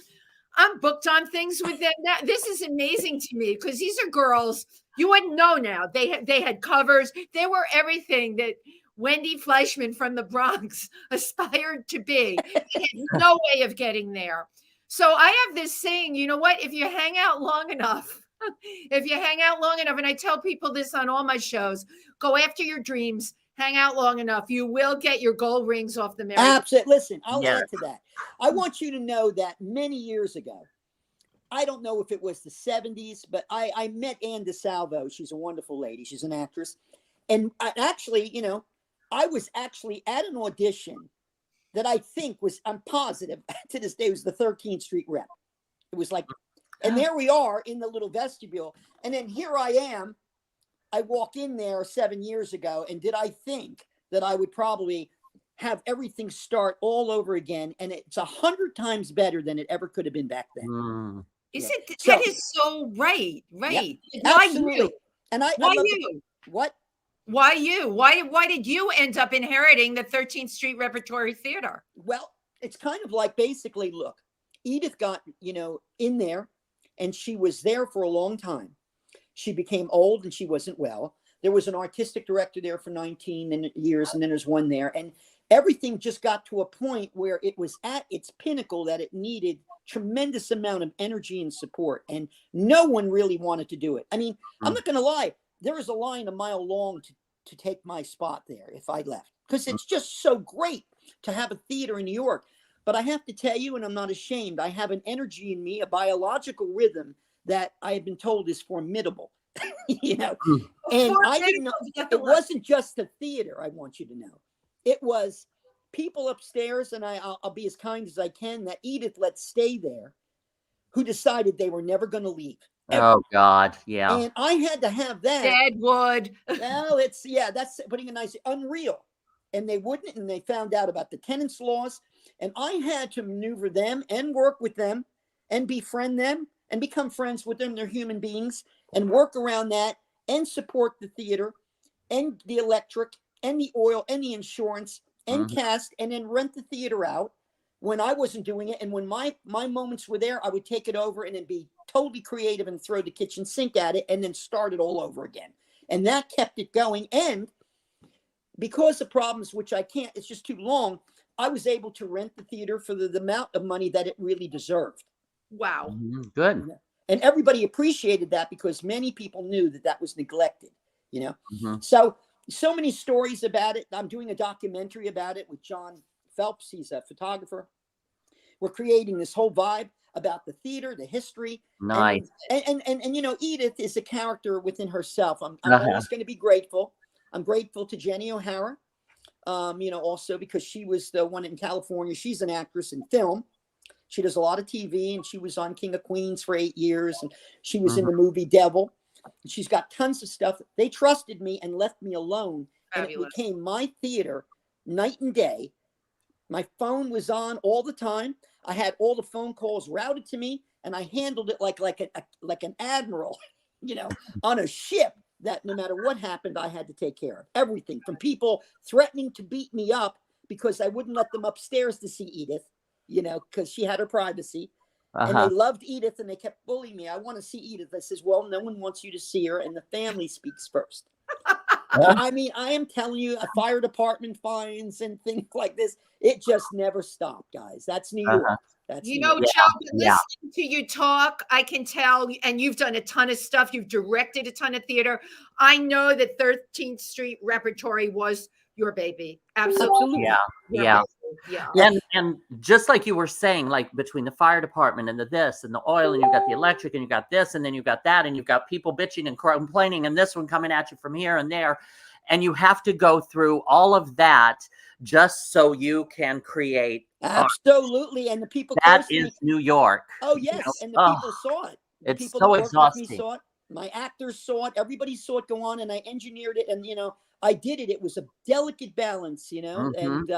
I'm booked on things with them now. This is amazing to me because these are girls you wouldn't know now. They had covers. They were everything that Wendy Fleischman from the Bronx aspired to be. They had no way of getting there. So I have this saying, you know what? If you hang out long enough, and I tell people this on all my shows, go after your dreams, hang out long enough, you will get your gold rings off the merry. Absolutely. Listen, I'll add to that. I want you to know that many years ago, I don't know if it was the 70s, but I met Ann DeSalvo. She's a wonderful lady. She's an actress. And I was actually at an audition that I think was, I'm positive to this day, it was the 13th Street Rep. It was like, and there we are in the little vestibule. And then here I am. I walk in there 7 years ago, and did I think that I would probably have everything start all over again? And it's 100 times better than it ever could have been back then. That is so right. Right. Yep, Why absolutely. you? And why you? What? Why you? Why did you end up inheriting the 13th Street Repertory Theater? Well, it's kind of like basically, look, Edith got, in there, and she was there for a long time. She became old and she wasn't well. There was an artistic director there for 19 years, and then there's one there. And everything just got to a point where it was at its pinnacle that it needed tremendous amount of energy and support. And no one really wanted to do it. I mean, I'm not going to lie. There was a line a mile long to take my spot there if I left, because it's just so great to have a theater in New York. But I have to tell you, and I'm not ashamed, I have an energy in me, a biological rhythm that I have been told is formidable, And I didn't know, it wasn't just the theater, I want you to know. It was people upstairs, and I'll be as kind as I can, that Edith let stay there, who decided they were never going to leave. Ever. Oh, God, yeah. And I had to have that. Deadwood. Well, that's putting a nice, unreal. And they wouldn't, and they found out about the tenants' laws. And I had to maneuver them and work with them and befriend them and become friends with them. They're human beings, and work around that and support the theater and the electric and the oil and the insurance and cast, and then rent the theater out when I wasn't doing it. And when my moments were there, I would take it over and then be totally creative and throw the kitchen sink at it and then start it all over again. And that kept it going. And because of problems, which I can't, it's just too long, I was able to rent the theater for the amount of money that it really deserved. Wow. Good. And everybody appreciated that, because many people knew that was neglected, So many stories about it. I'm doing a documentary about it with John Phelps. He's a photographer. We're creating this whole vibe about the theater, the history. Nice. And Edith is a character within herself. I'm always going to be grateful. I'm grateful to Jenny O'Hara, also because she was the one in California. She's an actress in film. She does a lot of TV, and she was on King of Queens for 8 years, and she was in the movie Devil. She's got tons of stuff. They trusted me and left me alone. Fabulous. And it became my theater night and day. My phone was on all the time. I had all the phone calls routed to me, and I handled it like an admiral, on a ship, that no matter what happened, I had to take care of everything, from people threatening to beat me up because I wouldn't let them upstairs to see Edith, because she had her privacy. And they loved Edith, and they kept bullying me. I want to see Edith. I says, well, no one wants you to see her, and the family speaks first. I mean, I am telling you, a fire department fines and things like this, it just never stopped, guys. That's New York. That's Joe, listening to you talk, I can tell, and you've done a ton of stuff. You've directed a ton of theater. I know that 13th Street Repertory was your baby. Absolutely. Yeah. And just like you were saying, like between the fire department and the this and the oil, and you've got the electric, and you've got this, and then you've got that, and you've got people bitching and complaining, and this one coming at you from here and there. And you have to go through all of that just so you can create. Absolutely. And the people. That is New York. Oh, yes. And the people saw it. It's people so that worked with me exhausting. saw it. My actors saw it. Everybody saw it go on, and I engineered it. And, I did it. It was a delicate balance, and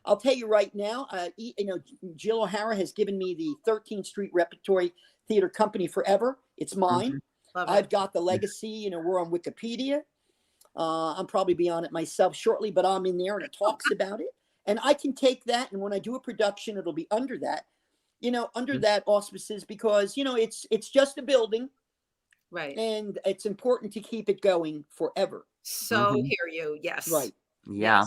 I'll tell you right now, Jill O'Hara has given me the 13th Street Repertory Theater Company forever. It's mine. I've got the legacy. We're on Wikipedia. I'm probably be on it myself shortly, but I'm in there, and it talks about it. And I can take that, and when I do a production, it'll be under that, under that auspices, because, it's just a building. Right. And it's important to keep it going forever. So hear you. Yes. Right. Yeah.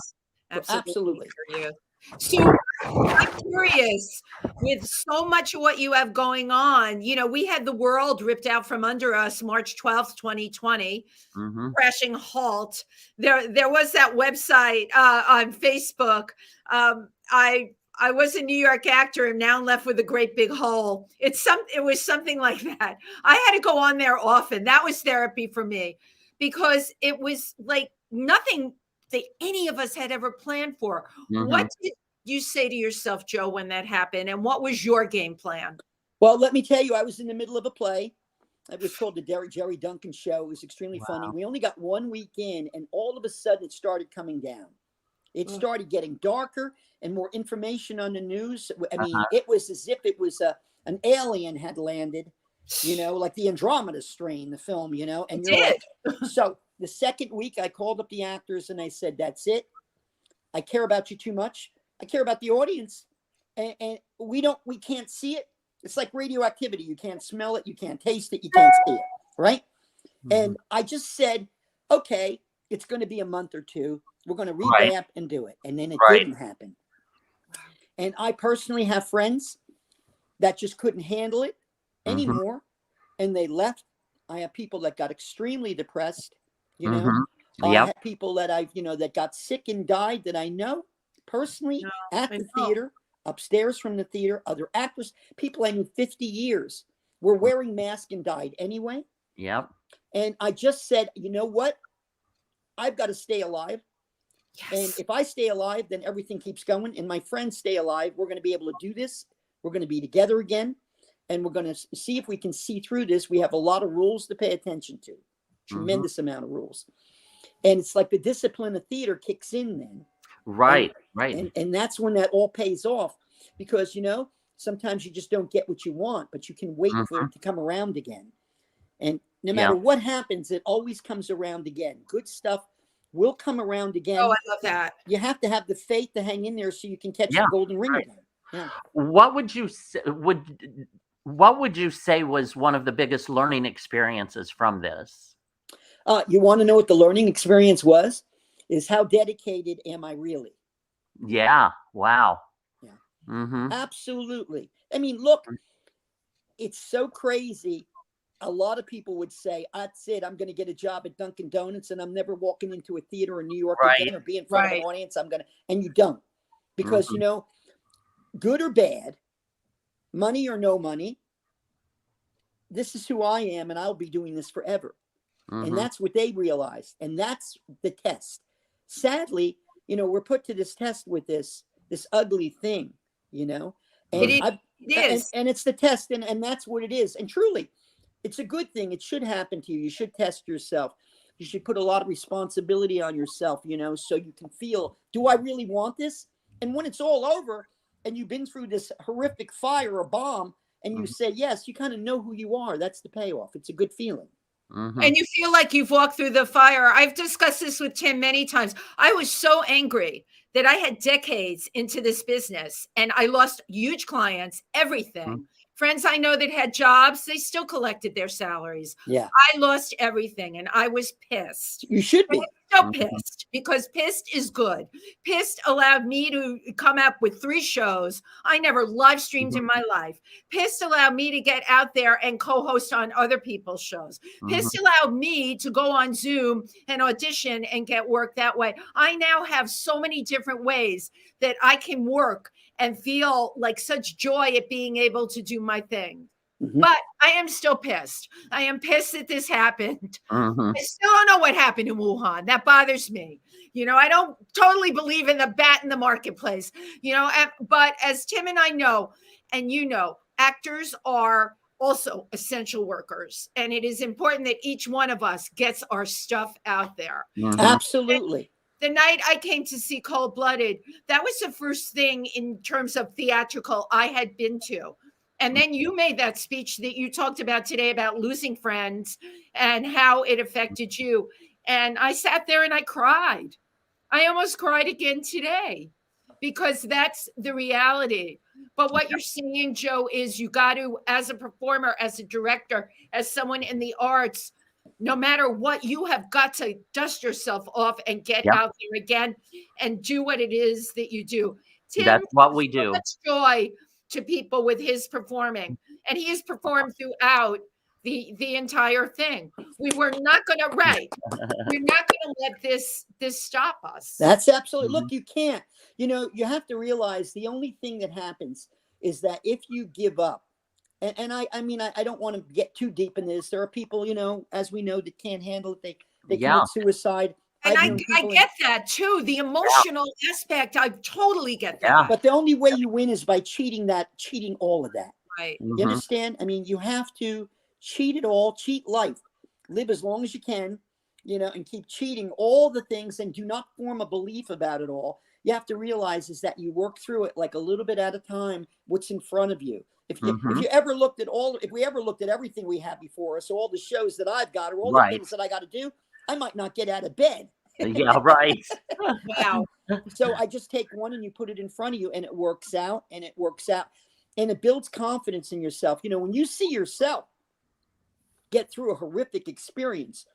Yes. Absolutely. Hear you. So I'm curious, with so much of what you have going on, we had the world ripped out from under us March 12th, 2020, crashing halt. There was that website on Facebook. I was a New York actor and now left with a great big hole. It was something like that. I had to go on there often. That was therapy for me, because it was like nothing that any of us had ever planned for. What did you say to yourself, Joe, when that happened? And what was your game plan? Well, let me tell you, I was in the middle of a play. It was called the Jerry Duncan Show. It was extremely funny. We only got 1 week in, and all of a sudden it started coming down. It started getting darker and more information on the news. I mean, it was as if it was an alien had landed, like the Andromeda Strain, the film, and you're like, so the second week I called up the actors and I said, that's it. I care about you too much. I care about the audience, and we can't see it. It's like radioactivity. You can't smell it. You can't taste it. You can't see it. Right. And I just said, okay, it's going to be a month or two. We're going to revamp and do it. And then it didn't happen. And I personally have friends that just couldn't handle it anymore. And they left. I have people that got extremely depressed, I had people that that got sick and died that I know personally at the theater, upstairs from the theater, other actors, people I knew 50 years were wearing masks and died anyway. Yep. And I just said, you know what? I've got to stay alive. Yes. And if I stay alive, then everything keeps going. And my friends stay alive. We're going to be able to do this. We're going to be together again. And we're going to see if we can see through this. We have a lot of rules to pay attention to. Tremendous amount of rules. And it's like the discipline of theater kicks in then. Right. And that's when that all pays off. Because, sometimes you just don't get what you want, but you can wait for it to come around again. And no matter what happens, it always comes around again. Good stuff will come around again. Oh, I love that. You have to have the faith to hang in there so you can catch the golden ring again. Yeah. What would you say, what would you say was one of the biggest learning experiences from this? You want to know what the learning experience was? Is how dedicated am I really? Yeah. Wow. Yeah. Absolutely. I mean, look, it's so crazy. A lot of people would say, that's it. I'm going to get a job at Dunkin' Donuts and I'm never walking into a theater in New York again or be in front of an audience. And you don't. Because, good or bad, money or no money, this is who I am and I'll be doing this forever. And that's what they realized. And that's the test. Sadly, we're put to this test with this ugly thing, And it is. And it's the test. And that's what it is. And truly, it's a good thing. It should happen to you. You should test yourself. You should put a lot of responsibility on yourself, you know, so you can feel, do I really want this? And when it's all over and you've been through this horrific fire or bomb and you say yes, you kind of know who you are. That's the payoff. It's a good feeling. And you feel like you've walked through the fire. I've discussed this with Tim many times. I was so angry that I had decades into this business and I lost huge clients, everything. Friends I know that had jobs, they still collected their salaries. Yeah. I lost everything and I was pissed. You should be. So pissed, because pissed is good. Pissed allowed me to come up with 3 shows. I never live streamed in my life. Pissed allowed me to get out there and co-host on other people's shows. Pissed allowed me to go on Zoom and audition and get work that way. I now have so many different ways that I can work and feel like such joy at being able to do my thing. But I am still pissed. I am pissed that this happened. I still don't know what happened in Wuhan. That bothers me. You know, I don't totally believe in the bat in the marketplace, you know, but as Tim and I know, and you know, actors are also essential workers. And it is important that each one of us gets our stuff out there. Absolutely. The night I came to see Cold Blooded, that was the first thing in terms of theatrical I had been to. And then you made that speech that you talked about today about losing friends and how it affected you. And I sat there and I cried. I almost cried again today because that's the reality. But what you're saying, Joe, is you got to, as a performer, as a director, as someone in the arts, no matter what, you have got to dust yourself off and get out there again and do what it is that you do. Tim, that's what we do. Much joy to people with his performing, and he has performed throughout the entire thing. We're not going to we're not going to let this stop us. That's absolutely. Look, you can't. You know, you have to realize the only thing that happens is that if you give up, and I mean, I don't want to get too deep in this. There are people, you know, as we know, that can't handle it. They commit suicide. And I get that too. The emotional aspect, I totally get that. Yeah. But the only way you win is by cheating all of that. Right. You understand? I mean, you have to cheat it all, cheat life, live as long as you can, you know, and keep cheating all the things and do not form a belief about it all. You have to realize is that you work through it like a little bit at a time, what's in front of you. If you ever looked at if we ever looked at everything we have before us, all the shows that I've got or all the things that I got to do, I might not get out of bed. Yeah, right. Wow. So I just take one and you put it in front of you and it works out and it works out and it builds confidence in yourself. You know, when you see yourself get through a horrific experience,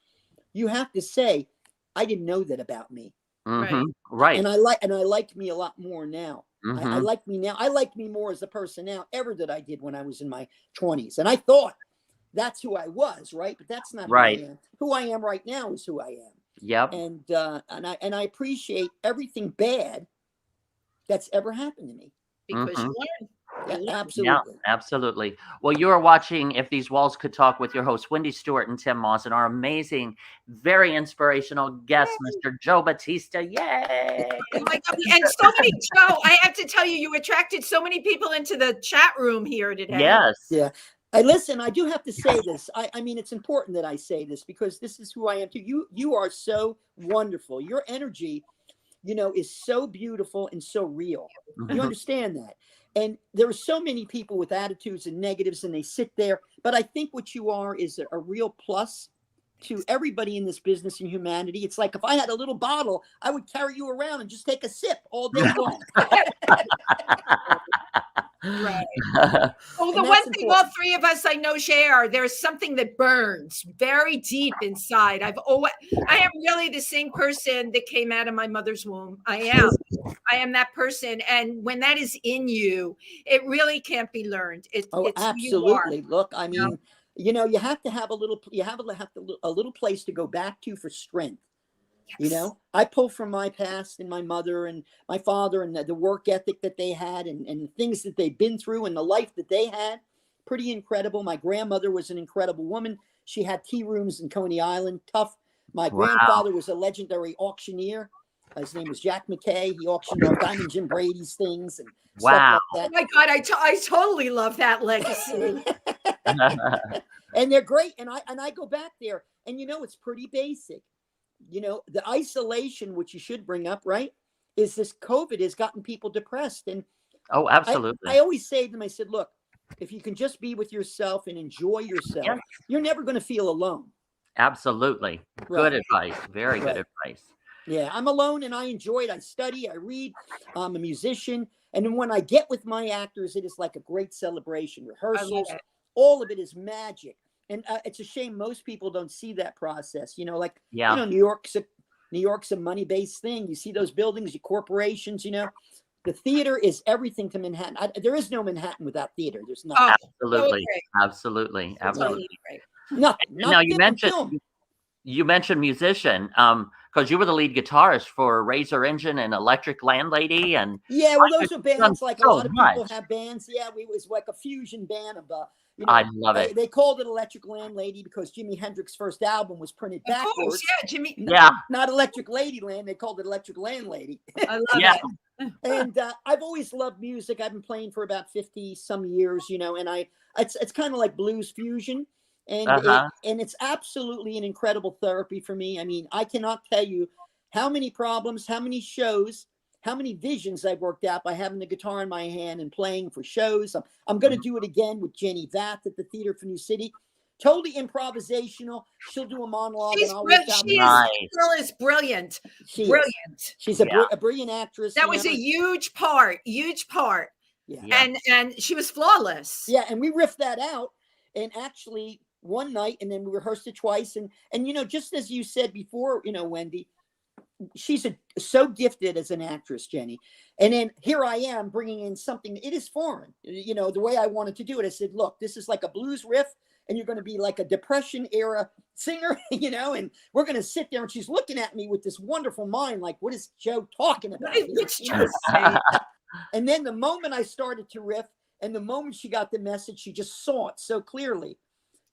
you have to say, I didn't know that about me. Right. And I like me a lot more now. I like me now. I like me more as a person now ever than I did when I was in my 20s. And I thought that's who I was, right? But that's not who I am. Who I am right now is who I am. Yep. And I appreciate everything bad that's ever happened to me. Because you learn. Yeah, absolutely. Yeah, absolutely. Well, you are watching If These Walls Could Talk with your hosts, Wendy Stuart and Tym Moss, and our amazing, very inspirational guest, Mr. Joe Battista. Yay! Oh my God. And so many, Joe, I have to tell you, you attracted so many people into the chat room here today. Yes. Yeah. Listen, I do have to say this. I mean, it's important that I say this because this is who I am too. You are so wonderful. Your energy, you know, is so beautiful and so real. You understand that? And there are so many people with attitudes and negatives and they sit there. But I think what you are is a real plus to everybody in this business and humanity. It's like if I had a little bottle, I would carry you around and just take a sip all day long. Right. Well, the one thing all three of us I know share, there's something that burns very deep inside. I am really the same person that came out of my mother's womb. I am that person. And when that is in you, it really can't be learned. It's absolutely. Look, I mean, you know, you have to have a little place to go back to for strength. Yes. You know, I pull from my past and my mother and my father and the work ethic that they had and things that they've been through and the life that they had. Pretty incredible. My grandmother was an incredible woman. She had tea rooms in Coney Island. Tough. My grandfather was a legendary auctioneer. His name was Jack McKay. He auctioned off Diamond Jim Brady's things and stuff like that. Oh my God, I totally love that legacy. And they're great. And I go back there, and it's pretty basic. The isolation, which you should bring up, right, is this COVID has gotten people depressed. And oh, absolutely. I always say to them, I said, look, if you can just be with yourself and enjoy yourself, Yes. you're never going to feel alone. Absolutely. Right. Good advice. Very good advice. Yeah, I'm alone and I enjoy it. I study, I read, I'm a musician. And then when I get with my actors, it is like a great celebration. Rehearsals, all of it is magic. And it's a shame most people don't see that process. New York's a money-based thing. You see those buildings, your corporations, The theater is everything to Manhattan. There is no Manhattan without theater. There's not. Oh, absolutely. Right. Nothing. Now you mentioned musician, because you were the lead guitarist for Razor Engine and Electric Landlady, and those are bands like a lot of people have bands. Yeah, it was like a fusion band of I love it. They called it Electric Landlady because Jimi Hendrix's first album was printed backwards. Of course, Jimmy. Not Electric Ladyland. They called it Electric Landlady. I love it. And I've always loved music. I've been playing for about 50 some years, and it's kind of like blues fusion. And it's absolutely an incredible therapy for me. I mean, I cannot tell you how many problems, how many shows, how many visions I've worked out by having the guitar in my hand and playing for shows. I'm going to do it again with Jenny Vath at the Theater for New City. Totally improvisational. She'll do a monologue. Girl is brilliant. She's a brilliant actress. That was a huge part. Yeah. And she was flawless. Yeah, and we riffed that out. And actually, one night, and then we rehearsed it twice. And just as you said before, Wendy, she's so gifted as an actress, Jenny. And then here I am bringing in something. It is foreign, the way I wanted to do it. I said, look, this is like a blues riff, and you're going to be like a Depression era singer, and we're going to sit there. And she's looking at me with this wonderful mind, like, what is Joe talking about? And then the moment I started to riff, and the moment she got the message, she just saw it so clearly,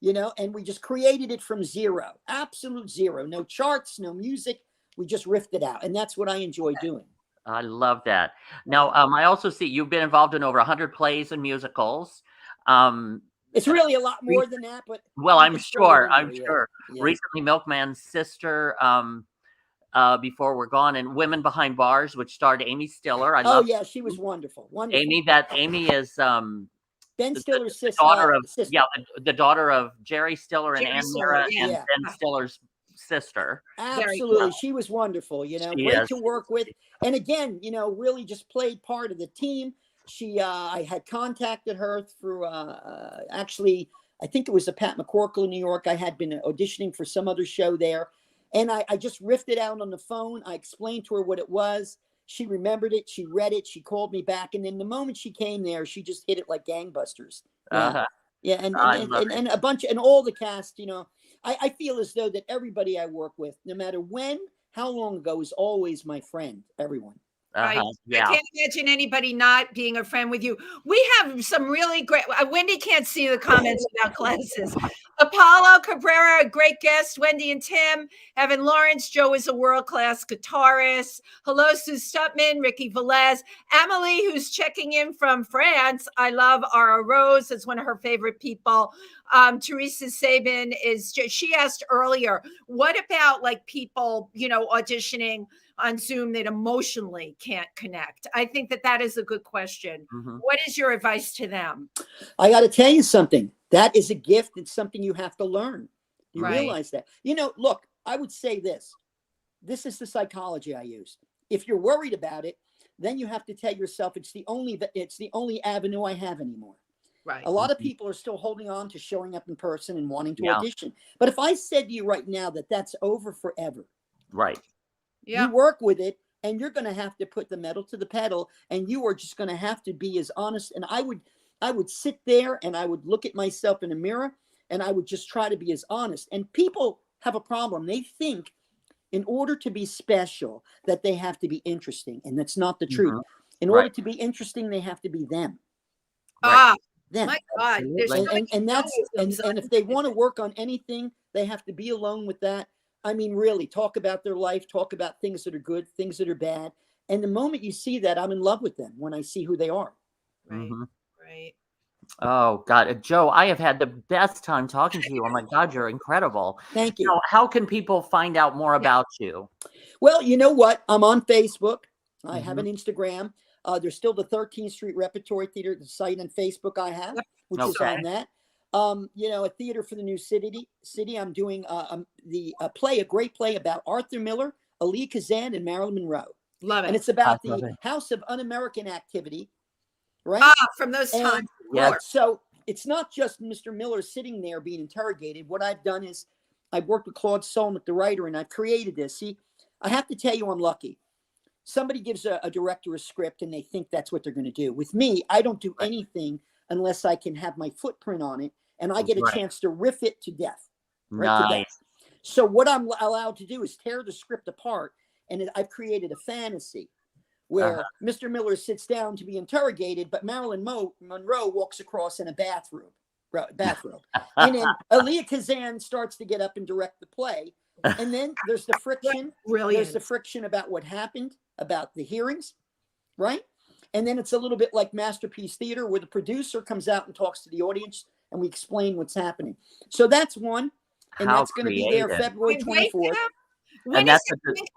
and we just created it from zero, absolute zero, no charts, no music. We just riffed it out. And that's what I enjoy doing. I love that. Now, I also see you've been involved in over 100 plays and musicals. It's really a lot more than that, but I'm sure. Yeah. Recently, Milkman's sister, Before We're Gone, and Women Behind Bars, which starred Amy Stiller. She was wonderful. Amy is Ben Stiller's sister. The daughter of Jerry Stiller and Ann Mira, and Ben Stiller's sister. Absolutely. She was wonderful, great to work with. And again, really just played part of the team. I had contacted her through, actually, I think it was a Pat McCorkle in New York. I had been auditioning for some other show there. And I just riffed it out on the phone. I explained to her what it was. She remembered it. She read it. She called me back. And then the moment she came there, she just hit it like gangbusters. Yeah. And a bunch, and all the cast, I feel as though that everybody I work with, no matter when, how long ago, is always my friend, everyone. I can't imagine anybody not being a friend with you. We have some really great, Wendy can't see the comments about classes. Apollo Cabrera, a great guest. Wendy and Tim. Evan Lawrence. Joe is a world-class guitarist. Hello, Sue Stutman. Ricky Velez. Emily, who's checking in from France. I love Ara Rose. It's one of her favorite people. Teresa Sabin she asked earlier, what about like people, auditioning on Zoom that emotionally can't connect? I think that is a good question. Mm-hmm. What is your advice to them? I got to tell you something. That is a gift. It's something you have to learn. You realize that. Look, I would say this. This is the psychology I use. If you're worried about it, then you have to tell yourself it's the only avenue I have anymore. Right. A lot of people are still holding on to showing up in person and wanting to audition. But if I said to you right now that that's over forever. Right. Yeah. You work with it, and you're going to have to put the metal to the pedal, and you are just going to have to be as honest. And I would sit there and I would look at myself in a mirror, and I would just try to be as honest. And people have a problem. They think in order to be special that they have to be interesting, and that's not the truth. In order to be interesting, they have to be them. Them. My God. And if they want to work on anything, they have to be alone with that. I mean, really, talk about their life, talk about things that are good, things that are bad. And the moment you see that, I'm in love with them when I see who they are. Right. Mm-hmm. Right. Oh God, Joe, I have had the best time talking to you. Oh my God, you're incredible. Thank you. Now, how can people find out more about you? Well, you know what? I'm on Facebook. I have an Instagram. There's still the 13th Street Repertory Theater, the site on Facebook I have, which is on that. You know, a theater for the new city. I'm doing a great play about Arthur Miller, Ali Kazan, and Marilyn Monroe. Love it. And it's about the House of Un-American Activity, right? From those times. Yeah. So it's not just Mr. Miller sitting there being interrogated. What I've done is I've worked with Claude Solnick, the writer, and I've created this. See, I have to tell you, I'm lucky. Somebody gives a director a script and they think that's what they're going to do. With me, I don't do anything unless I can have my footprint on it and I get a chance to riff it to death. Right, to death. So what I'm allowed to do is tear the script apart, and I've created a fantasy where Mr. Miller sits down to be interrogated, but Marilyn Monroe walks across in a bathrobe. And then Aaliyah Kazan starts to get up and direct the play. And then there's the friction. There's the friction about what happened, about the hearings, right? And then it's a little bit like Masterpiece Theater, where the producer comes out and talks to the audience and we explain what's happening. So that's one. And that's going to be there February 24th. When can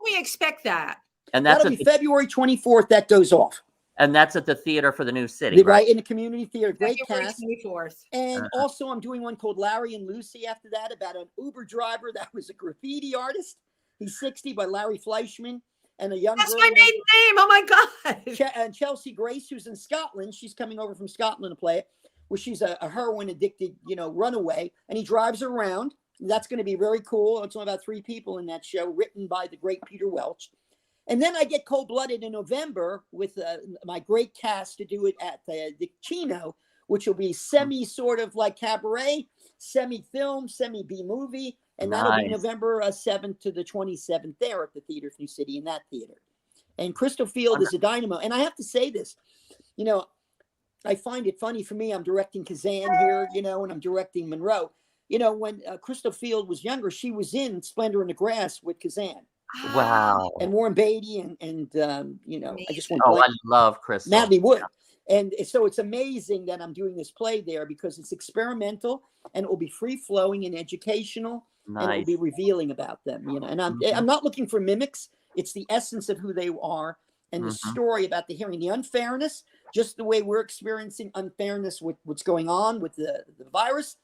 we expect that? And that'll be February 24th. That goes off. And that's at the Theater for the New City, right? In the community theater. Great cast. 24th. And also I'm doing one called Larry and Lucy after that, about an Uber driver that was a graffiti artist. He's 60, by Larry Fleischman. And a young girl. That's my maiden name. Oh my God. And Chelsea Grace, who's in Scotland. She's coming over from Scotland to play it, where she's a heroin addicted, runaway. And he drives her around. That's going to be very cool. It's only about 3 people in that show, written by the great Peter Welch. And then I get cold-blooded in November with my great cast to do it at the Chino, which will be semi sort of like cabaret, semi-film, semi-B-movie. And that'll be November 7th to the 27th there at the Theater of New City, in that theater. And Crystal Field is a dynamo. And I have to say this, I find it funny for me. I'm directing Kazan here, and I'm directing Monroe. When Crystal Field was younger, she was in Splendor in the Grass with Kazan. Wow. And Warren Beatty and I just want to I love Crystal. Natalie Wood. Yeah. And so it's amazing that I'm doing this play there, because it's experimental and it will be free flowing and educational. And it will be revealing about them, and I'm not looking for mimics. It's the essence of who they are and the story about the hearing, the unfairness, just the way we're experiencing unfairness with what's going on with the virus,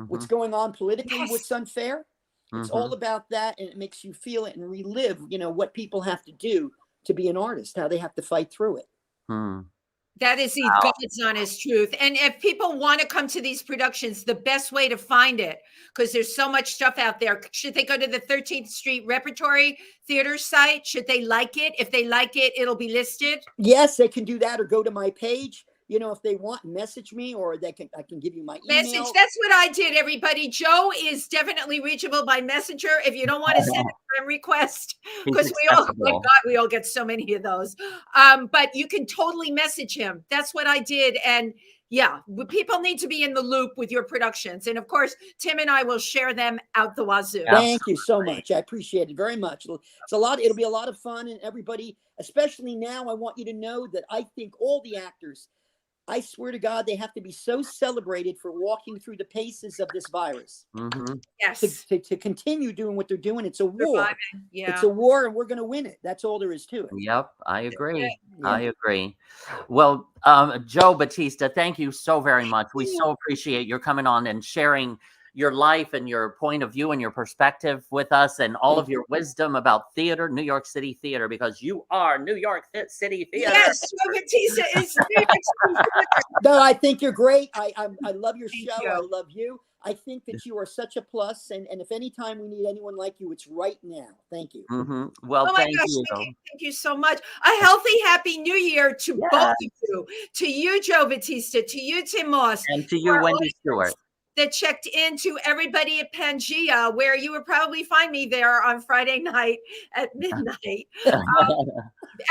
what's going on politically, what's unfair. It's all about that, and it makes you feel it and relive, what people have to do to be an artist, how they have to fight through it. That is the God's honest truth. And if people want to come to these productions, the best way to find it, because there's so much stuff out there, should they go to the 13th Street Repertory Theater site? Should they like it? If they like it, it'll be listed. Yes, they can do that, or go to my page. If they want, message me, or I can give you my email. Message. That's what I did, everybody. Joe is definitely reachable by messenger. If you don't want to send a friend request, because we all get so many of those. But you can totally message him. That's what I did. And yeah, people need to be in the loop with your productions. And of course, Tim and I will share them out the wazoo. Thank you so much. I appreciate it very much. It'll be a lot of fun, and everybody, especially now, I want you to know that I think all the actors, I swear to God, they have to be so celebrated for walking through the paces of this virus. Yes. To continue doing what they're doing. It's a war. Yeah. It's a war, and we're going to win it. That's all there is to it. Yep. I agree. Yeah. I agree. Well, Joe Battista, thank you so very much. We so appreciate your coming on and sharing your life and your point of view and your perspective with us, and all of your wisdom about theater, New York City theater, because you are New York City theater. Yes, Joe Battista is New York City theater. No, I think you're great. I love your show. I love you. I think that you are such a plus, and if anytime we need anyone like you, it's right now. Thank you. Well, thank you. Thank you so much. A healthy, happy New Year to both of you. To you, Joe Battista. To you, Tym Moss. And to you, Wendy Stuart. That checked into everybody at PANGEA, where you would probably find me there on Friday night at midnight.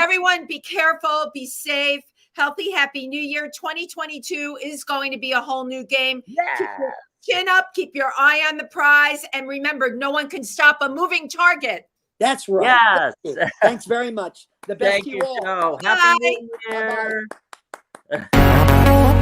Everyone, be careful, be safe, healthy, happy New Year. 2022 is going to be a whole new game. Keep your chin up, keep your eye on the prize, and remember, no one can stop a moving target. That's right. Yes. Thanks very much. The best to you all. Happy New Year. Bye-bye.